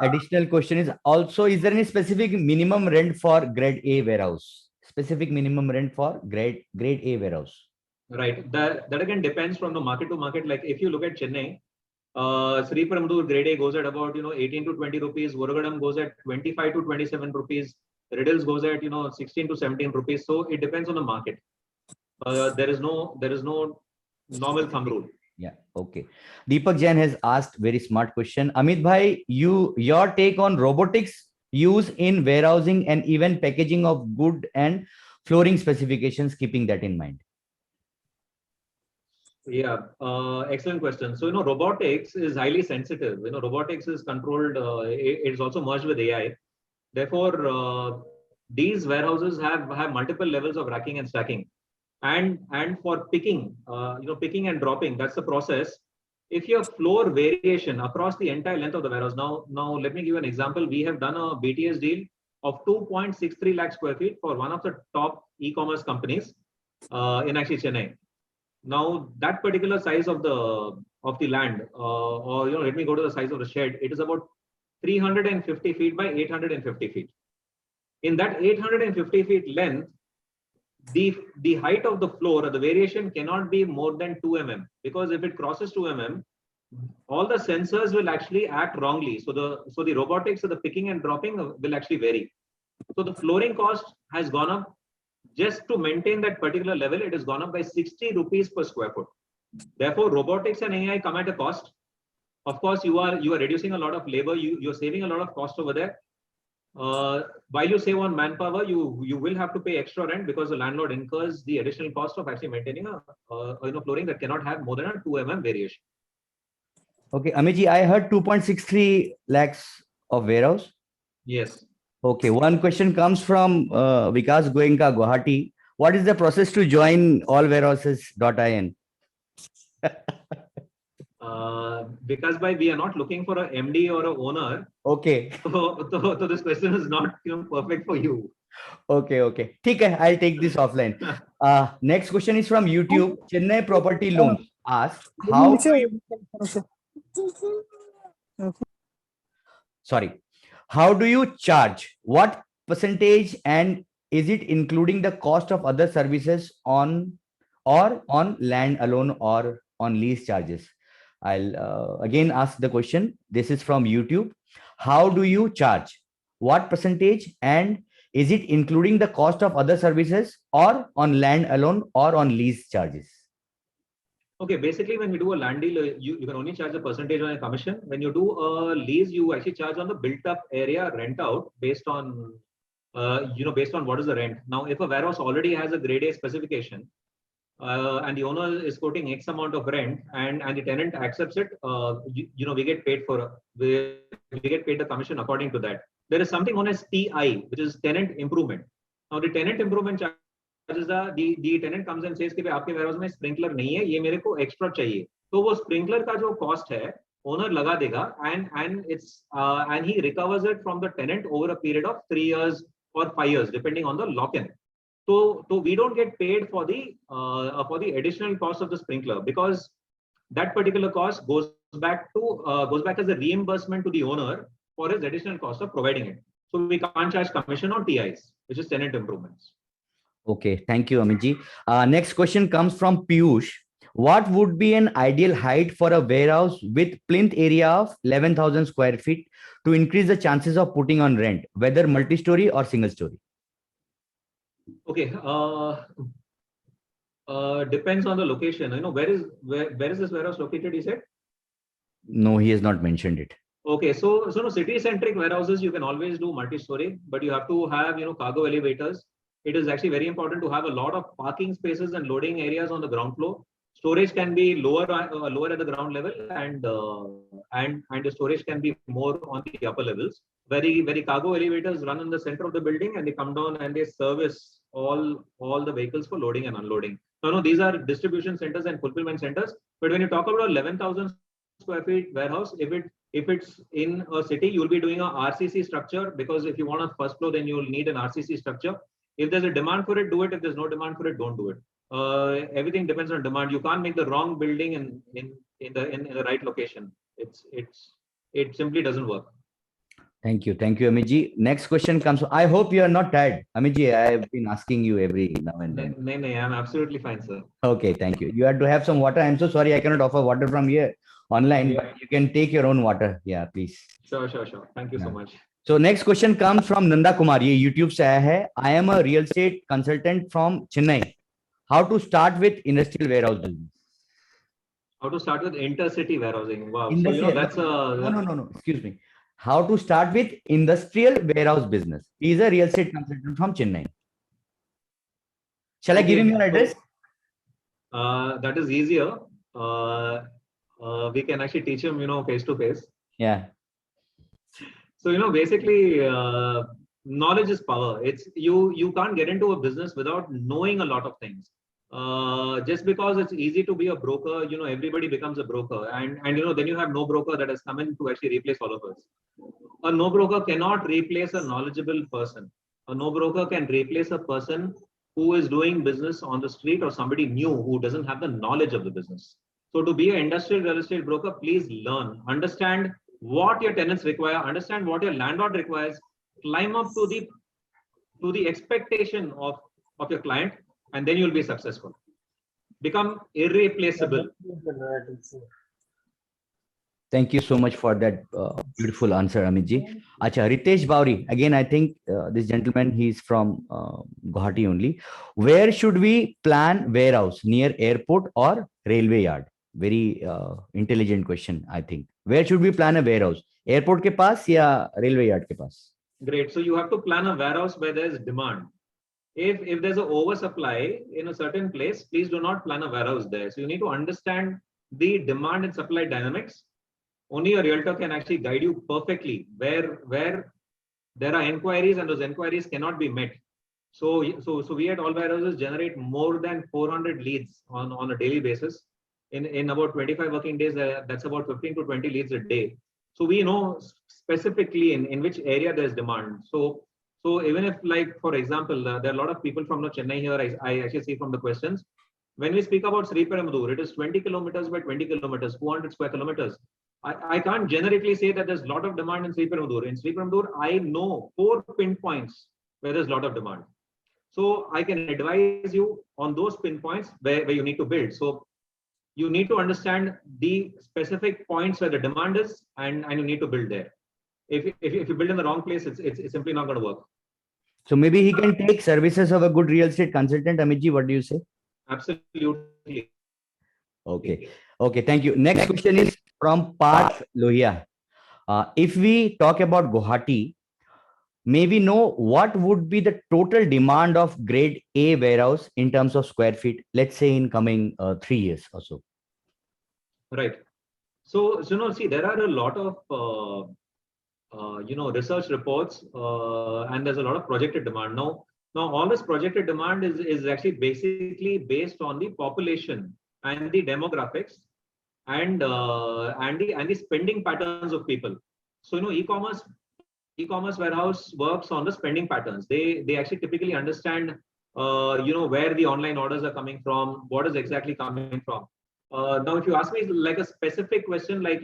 additional question is also, is there any specific minimum rent for grade A warehouse? Specific minimum rent for grade A warehouse? Right. That again depends from the market to market. Like if you look at Chennai, Sriperumbudur grade A goes at about 18 to 20 rupees. Urugadam goes at 25 to 27 rupees. Riddles goes at 16 to 17 rupees. So it depends on the market. There is no normal thumb rule. Yeah. Okay. Deepak Jain has asked very smart question. Amit bhai, your take on robotics use in warehousing and even packaging of good and flooring specifications, keeping that in mind. Yeah, excellent question. So, robotics is highly sensitive. Robotics is controlled. It is also merged with AI. Therefore, these warehouses have multiple levels of racking and stacking. And for picking, picking and dropping, that's the process. If you have floor variation across the entire length of the warehouse, now let me give you an example. We have done a BTS deal of 2.63 lakh square feet for one of the top e-commerce companies in actually Chennai. Now that particular size of the land, or let me go to the size of the shed. It is about 350 feet by 850 feet. In that 850 feet length, the height of the floor or the variation cannot be more than 2 mm, because if it crosses 2 mm, all the sensors will actually act wrongly. So the robotics of the picking and dropping will actually vary. So the flooring cost has gone up. Just to maintain that particular level, it has gone up by 60 rupees per square foot. Therefore, robotics and AI come at a cost. Of course, you are reducing a lot of labor. You're saving a lot of cost over there. While you save on manpower, you will have to pay extra rent because the landlord incurs the additional cost of actually maintaining a flooring that cannot have more than a 2 mm variation. Okay, Amiji, I heard 2.63 lakhs of warehouse. Yes. Okay, one question comes from Vikas Goenka, Guwahati. What is the process to join allwarehouses.in? Because we are not looking for a MD or a owner. Okay. So this question is not perfect for you. Okay. ठीक है, I'll take this offline. Next question is from YouTube. Chennai Property Loans asks, how do you charge? What percentage, and is it including the cost of other services on land alone or on lease charges? I'll again ask the question. This is from YouTube. How do you charge? What percentage, and is it including the cost of other services or on land alone or on lease charges? Okay, basically when we do a land deal, you can only charge a percentage on a commission. When you do a lease, you actually charge on the built up area rent out based on based on what is the rent. Now, if a warehouse already has a grade A specification and the owner is quoting X amount of rent and the tenant accepts it, we get paid we get paid the commission according to that. There is something known as TI, which is tenant improvement. Now, the tenant improvement charge, the tenant comes and says कि भाई आपके warehouse में sprinkler नहीं है, ये मेरे को extra चाहिए. तो वो sprinkler का जो cost है, owner लगा देगा and he recovers it from the tenant over a period of 3 years or 5 years, depending on the lock-in. So we don't get paid for the additional cost of the sprinkler, because that particular cost goes back as a reimbursement to the owner for his additional cost of providing it. So we can't charge commission on TIs, which is tenant improvements. Okay, thank you, Amitji. Next question comes from Piyush. What would be an ideal height for a warehouse with plinth area of 11,000 square feet to increase the chances of putting on rent, whether multi-story or single-story? Okay, depends on the location. Where is this warehouse located? He said. No, he has not mentioned it. Okay, so city-centric warehouses you can always do multi-story, but you have to have cargo elevators. It is actually very important to have a lot of parking spaces and loading areas on the ground floor. Storage can be lower at the ground level, and the storage can be more on the upper levels. Very cargo elevators run in the center of the building, and they come down and they service all the vehicles for loading and unloading. No, these are distribution centers and fulfillment centers. But when you talk about 11,000 square feet warehouse, if it's in a city, you'll be doing a RCC structure, because if you want a first floor, then you'll need an RCC structure. If there's a demand for it, do it. If there's no demand for it, don't do it. Everything depends on demand. You can't make the wrong building in the right location. It simply doesn't work. Thank you, Amiji. Next question comes. I hope you are not tired, Amiji. I have been asking you every now and then. No, I'm absolutely fine, sir. Okay, thank you. You have to have some water. I'm so sorry I cannot offer water from here online, but you can take your own water. Yeah, please. Sure. Thank you so much. So next question comes from Nanda Kumar. ये YouTube से आया है. I am a real estate consultant from Chennai. How to start with industrial warehouse business? How to start with intercity warehousing? Wow. Industrial. So that's a no. Excuse me. How to start with industrial warehouse business? He is a real estate consultant from Chennai. Shall I give him your address? That is easier. We can actually teach him, face to face. Yeah. So, basically, knowledge is power. It's you can't get into a business without knowing a lot of things. Just because it's easy to be a broker, everybody becomes a broker, and then you have no broker that has come in to actually replace all of us. A no broker cannot replace a knowledgeable person. A no broker can replace a person who is doing business on the street, or somebody new who doesn't have the knowledge of the business. So to be an industrial real estate broker, please learn, understand what your tenants require, understand what your landlord requires, climb up to the expectation of your client, and then you'll be successful. Become irreplaceable. Thank you so much for that beautiful answer, Amitji. Acha, Ritesh Bauri. Again, I think this gentleman, he's from Guwahati only. Where should we plan warehouse? Near airport or railway yard? Very intelligent question, I think. Where should we plan a warehouse? Airport ke paas ya railway yard ke paas? Great. So you have to plan a warehouse where there's demand. If there's an oversupply in a certain place, please do not plan a warehouse there. So you need to understand the demand and supply dynamics. Only a realtor can actually guide you perfectly where there are inquiries and those inquiries cannot be met. So we at All Warehouses generate more than 400 leads on a daily basis. In about 25 working days, that's about 15 to 20 leads a day. So we know specifically in which area there's demand. So even if, like, for example, there are a lot of people from Chennai here, I actually see from the questions. When we speak about Sriperumbudur, it is 20 kilometers by 20 kilometers, 400 square kilometers. I can't generically say that there's a lot of demand in Sriperumbudur. In Sriperumbudur, I know 4 pinpoints where there's a lot of demand. So I can advise you on those pinpoints where you need to build. So you need to understand the specific points where the demand is, and you need to build there. If you build in the wrong place, it's simply not going to work. So maybe he can take services of a good real estate consultant. Amitji, what do you say? Absolutely. Okay. Thank you. Next question is from Parth Lohia. If we talk about Guwahati, may we know what would be the total demand of grade A warehouse in terms of square feet, let's say in coming 3 years or so? Right. So see, there are a lot of research reports, and there's a lot of projected demand. Now all this projected demand is actually basically based on the population and the demographics and the spending patterns of people. So e-commerce warehouse works on the spending patterns. They actually typically understand where the online orders are coming from, what is exactly coming from. Now, if you ask me like a specific question, like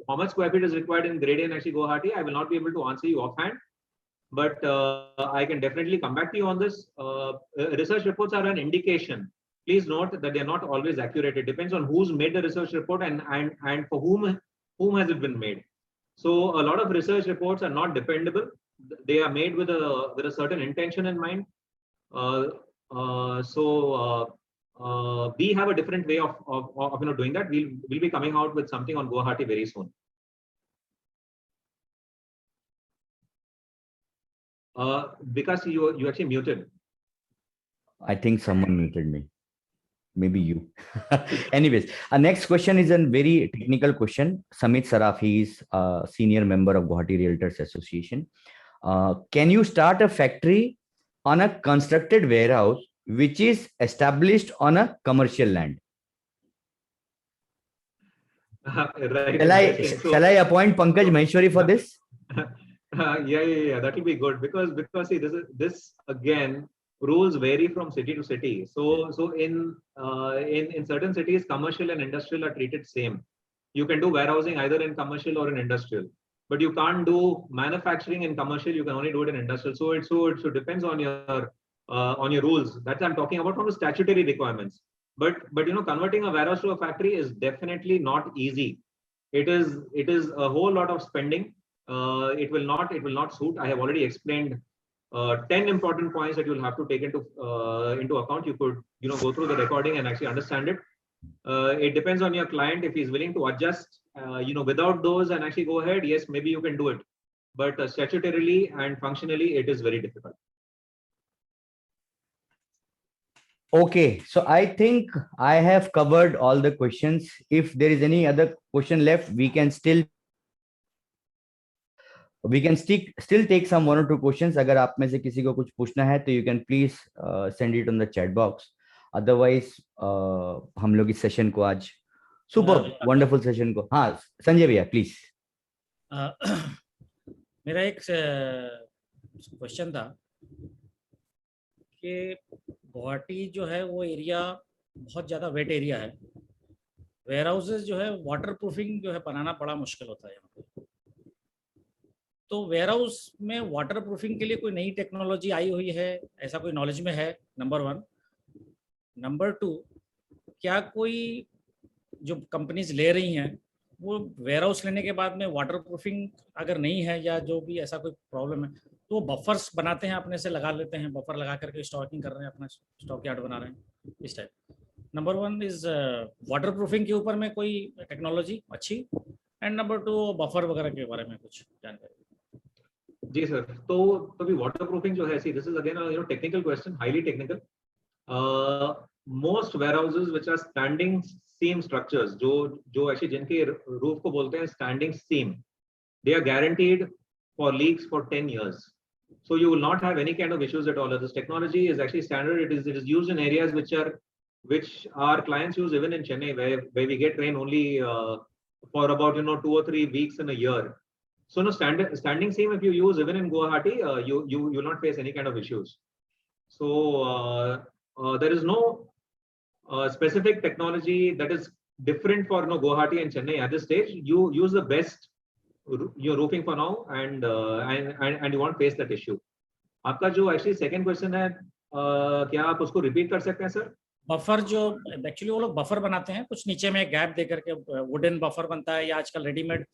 how much square feet is required in grade A and actually Guwahati, I will not be able to answer you offhand, but I can definitely come back to you on this. Research reports are an indication. Please note that they're not always accurate. It depends on who's made the research report and for whom has it been made. So a lot of research reports are not dependable. They are made with a certain intention in mind. We have a different way of doing that. We'll be coming out with something on Guwahati very soon. Because you actually muted. I think someone muted me. maybe you. Anyways, our next question is a very technical question. Samit Saraf, he is a senior member of Guwahati Realtors Association. Can you start a factory on a constructed warehouse which is established on a commercial land? Right. Shall I appoint Pankaj Maheshwari for this? Yeah. That will be good because see, this again, rules vary from city to city. So in certain cities, commercial and industrial are treated same. You can do warehousing either in commercial or in industrial, but you can't do manufacturing in commercial. You can only do it in industrial. So it depends on your rules. That's I'm talking about from the statutory requirements. But converting a warehouse to a factory is definitely not easy. It is a whole lot of spending. It will not suit. I have already explained 10 important points that you'll have to take into account. You could go through the recording and actually understand it. It depends on your client. If he's willing to adjust without those and actually go ahead, yes, maybe you can do it. But statutorily and functionally, it is very difficult. Okay, so I think I have covered all the questions. If there is any other question left, we can still take some 1 or 2 questions. अगर आप में से किसी को कुछ पूछना है तो you can please send it on the chat box. Otherwise हम लोग इस सेशन को आज सुपर वंडरफुल सेशन को संजय भैया प्लीज. मेरा एक क्वेश्चन था कि गुवाहाटी जो है वो एरिया बहुत ज़्यादा वेट एरिया है. वेयर हाउसेज जो है वाटर प्रूफिंग जो है बनाना बड़ा मुश्किल होता है यहाँ पे. तो वेयर हाउस में वाटर प्रूफिंग के लिए कोई नई टेक्नोलॉजी आई हुई है, ऐसा कोई नॉलेज में है? नंबर 1. नंबर 2, क्या कोई जो कंपनीज ले रही हैं वो वेयर हाउस लेने के बाद में वाटर प्रूफिंग अगर नहीं है या जो भी ऐसा कोई प्रॉब्लम है तो वो बफर्स बनाते हैं, अपने से लगा लेते हैं, बफर लगा करके स्टॉकिंग कर रहे हैं, अपना स्टॉक यार्ड बना रहे हैं इस type. Number 1 is water proofing के ऊपर में कोई टेक्नोलॉजी अच्छी, एंड नंबर 2 बफर वगैरह के बारे में कुछ जानकारी. जी सर, तो अभी वाटर प्रूफिंग जो है, see this is again technical question, highly technical. Most warehouses which are standing seam structures, जो एक्चुअली जिनके रूफ को बोलते हैं standing seam, they are guaranteed for leaks for 10 years. So you will not have any kind of issues at all. This technology is actually standard. It is used in areas which our clients use even in Chennai, where we get rain only for about 2 or 3 weeks in a year. So no standing seam if you use even in Guwahati, you will not face any kind of issues. So there is no specific technology that is different for Guwahati and Chennai at this stage. You use the best your roofing for now, and you won't face that issue. आपका जो actually second question है, क्या आप उसको repeat कर सकते हैं sir? Buffer जो एक्चुअली वो लोग बफर बनाते हैं, कुछ नीचे में गैप दे करके वुडन बफर बनता है, या आजकल रेडीमेड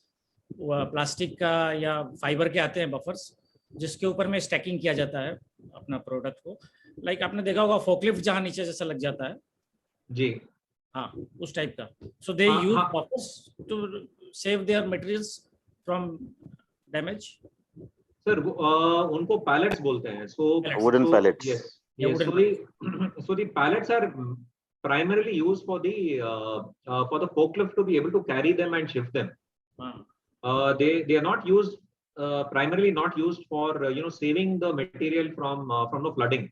प्लास्टिक का या फाइबर के आते हैं बफर्स, जिसके ऊपर में स्टैकिंग किया जाता है अपना प्रोडक्ट को. लाइक आपने देखा होगा फोकलिफ्ट जहाँ नीचे जैसा लग जाता है जी, हाँ उस टाइप का. So they use buffers to save their materials from damage. Sir उनको पैलेट्स बोलते हैं. सो wooden pallets. Yes. So the pallets are primarily used for the forklift to be able to carry them and shift them. They are not used primarily not used for saving the material from the flooding,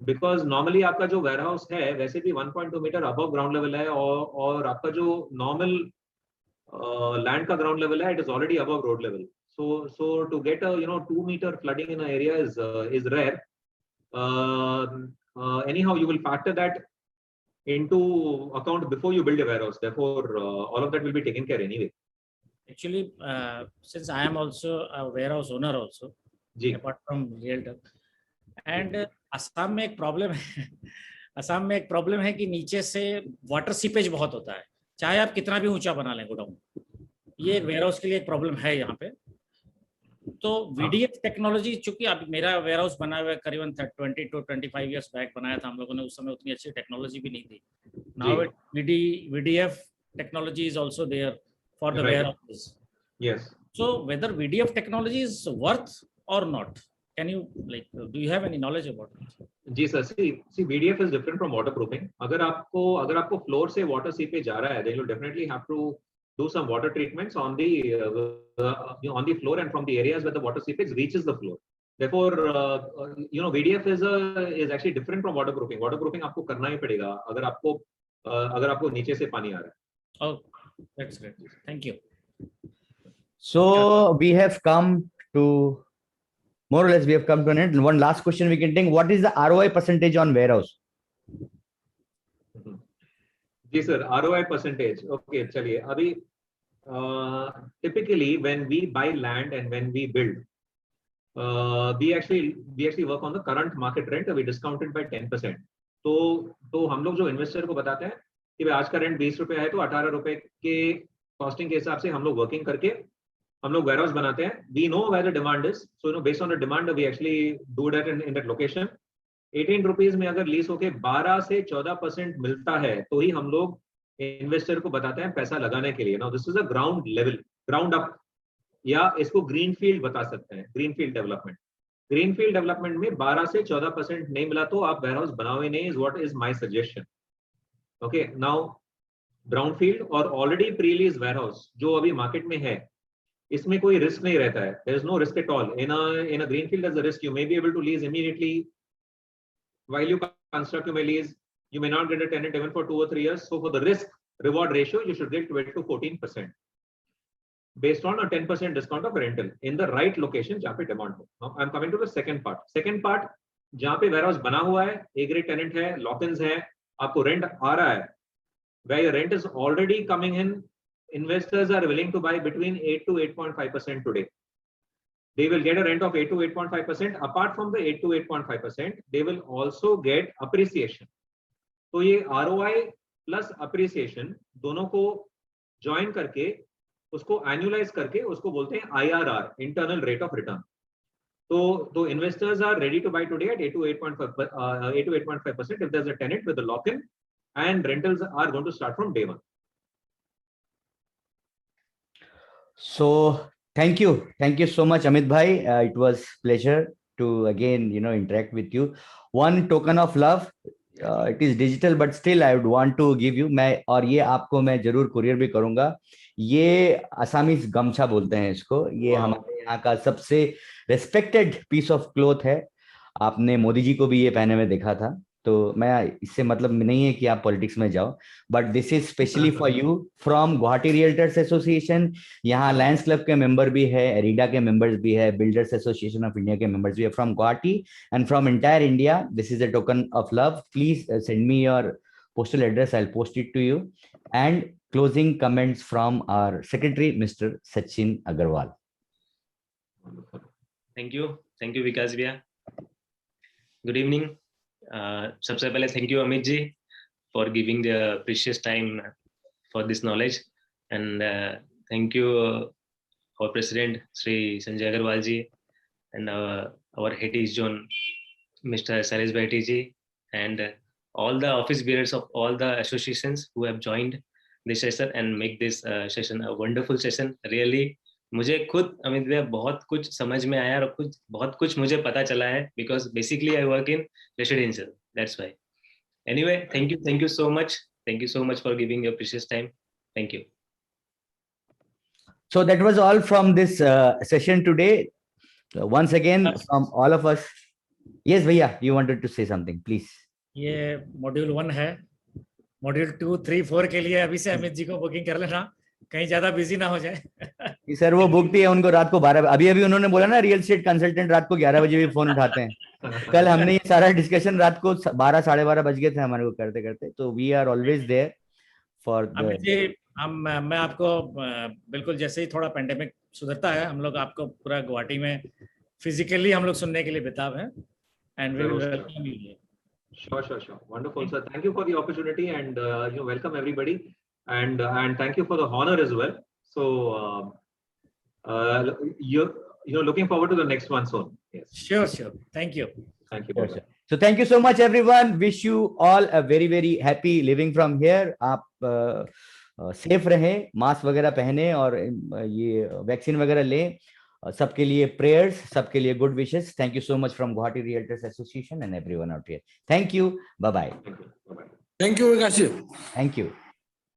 because normally आपका जो warehouse है वैसे भी 1.2 meter above ground level है, और आपका जो normal land का ground level है, it is already above road level. So to get a 2 meter flooding in an area is rare. Anyhow, you will factor that into account before you build a warehouse. Therefore, all of that will be taken care anyway. Actually, since I am also a warehouse owner also, apart from realtor, and Assam में एक problem है असम में एक problem है कि नीचे से water seepage बहुत होता है, चाहे आप कितना भी ऊंचा बना लें गोडाउन. ये एक वेयरहाउस के लिए एक प्रॉब्लम है यहाँ पे. तो VDF टेक्नोलॉजी, चूंकि अभी मेरा वेयरहाउस बना हुआ है करीबन 20 to 25 years बैक बनाया था हम लोगों ने, उस समय उतनी अच्छी टेक्नोलॉजी भी नहीं थी. Now VDF technology is also there for the warehouses. Yes. So whether VDF technology is worth or not, can you do you have any knowledge about it? जी sir, see VDF is different from waterproofing. अगर आपको floor से water seepage जा रहा है, then you definitely have to do some water treatments on the floor and from the areas where the water seepage reaches the floor. Therefore, VDF is actually different from waterproofing. Waterproofing आपको करना ही पड़ेगा अगर आपको नीचे से पानी आ रहा है. Oh, that's great. Thank you. So we have come to more or less we have come to an end. One last question we can take: what is the ROI percentage on warehouse? जी sir, ROI percentage. Okay, चलिए अभी typically when we buy land and when we build, we actually work on the current market rent. We discount it by 10%. तो हम लोग जो investor को बताते हैं कि भाई आज का रेंट 20 रुपए है, तो 18 रुपए के कॉस्टिंग के हिसाब से हम लोग वर्किंग करके हम लोग वेयर हाउस बनाते हैं. We know where the demand is, so based on the demand we actually do that in that location. 18 rupees में अगर लीज होके 12 से 14% मिलता है, तो ही हम लोग इन्वेस्टर को बताते हैं पैसा लगाने के लिए. Now this is a ground level, ground up, या इसको ग्रीन फील्ड बता सकते हैं, green field development. Green field development में 12 से 14% नहीं मिला तो आप वेयर हाउस बनाओ ही नहीं, is what is my suggestion. Okay, now brown field और already pre lease warehouse जो अभी मार्केट में है, इसमें कोई रिस्क नहीं रहता है. There is no risk at all. In a green field there is a risk. You may be able to lease immediately while you construct. You may lease, you may not get a tenant even for 2 or 3 years. So for the risk reward ratio, you should get 12 to 14% based on a 10% discount of rental in the right location जहाँ पे demand हो. Now I'm coming to the second part. Second part, जहाँ पे warehouse बना हुआ है, A grade tenant है, lock-ins है, आपको rent आ रहा है, where your rent is already coming in, investors are willing to buy between 8 to 8.5% today. They will get a rent of 8 to 8.5%. Apart from the 8 to 8.5%, they will also get appreciation. तो ये ROI plus appreciation दोनों को join करके उसको annualize करके उसको बोलते हैं IRR, internal rate of return. तो investors are ready to buy today at 8 to 8.5% if there's a tenant with a lock-in, and rentals are going to start from day one. So thank you so much, Amit bhai. It was pleasure to again interact with you. One token of love, it is digital but still I would want to give you, मैं और ये आपको मैं जरूर courier भी करूंगा. ये Assamese गमछा बोलते हैं इसको. ये हमारे यहाँ का सबसे रेस्पेक्टेड पीस ऑफ क्लोथ है. आपने मोदी जी को भी ये पहने में देखा था. तो मैं इससे मतलब नहीं है कि आप पॉलिटिक्स में जाओ, but this is specially for you from Guwahati realtors association. यहाँ लायंस क्लब के मेंबर भी है, एरिडा के मेंबर्स भी है, बिल्डर्स एसोसिएशन ऑफ इंडिया के मेंबर्स भी है, from Guwahati and from entire India. This is a token of love. Please send me your postal address. I'll post it to you. And closing comments from our secretary, Mr. Sachin Agarwal. Thank you Vikas भैया. Good evening. सबसे पहले thank you Amit ji for giving the precious time for this knowledge, and thank you our president Sri Sanjay Agarwal ji, and our head is John Mr. Saresh Bhatti ji, and all the office bearers of all the associations who have joined this session and make this session a wonderful session. Really मुझे खुद अमित भैया बहुत कुछ समझ में आया और बहुत कुछ मुझे पता चला है, because basically I work in residential, that's why. Anyway, thank you so much for giving your precious time. Thank you. So that was all from this session today. Once again from all of us. Yes भैया, you wanted to say something, please. ये module 1 है. Module 2, 3, 4 के लिए अभी से अमित जी को booking कर लेना, कहीं ज्यादा बिजी ना हो जाए. सर वो बुकती है उनको रात को 12 अभी उन्होंने बोला ना, रियल एस्टेट कंसल्टेंट रात को 11 बजे भी फोन उठाते हैं. कल हमने ये सारा डिस्कशन रात को 12 साढ़े 12 बज गए थे हमारे को करते करते. तो we are always there for Amit ji. मैं आपको बिल्कुल जैसे ही थोड़ा पेंडेमिक सुधरता है, हम लोग आपको पूरा गुवाहाटी में फिजिकली हम लोग सुनने के लिए बेताब हैं, and we will welcome you. Sure. Wonderful, sir. Thank you for the opportunity, and welcome everybody, and thank you for the honor as well. So looking forward to the next one soon. Yes. Sure. Thank you. Sure. So thank you so much everyone. Wish you all a very very happy living from here. आप safe रहें, mask वगैरह पहने और ये vaccine वगैरह लें. सबके लिए prayers, सबके लिए good wishes. Thank you so much from Guwahati Realtors Association and everyone out here. Thank you. Bye bye. Thank you. Bye-bye. Thank you, Vikas ji. Thank you.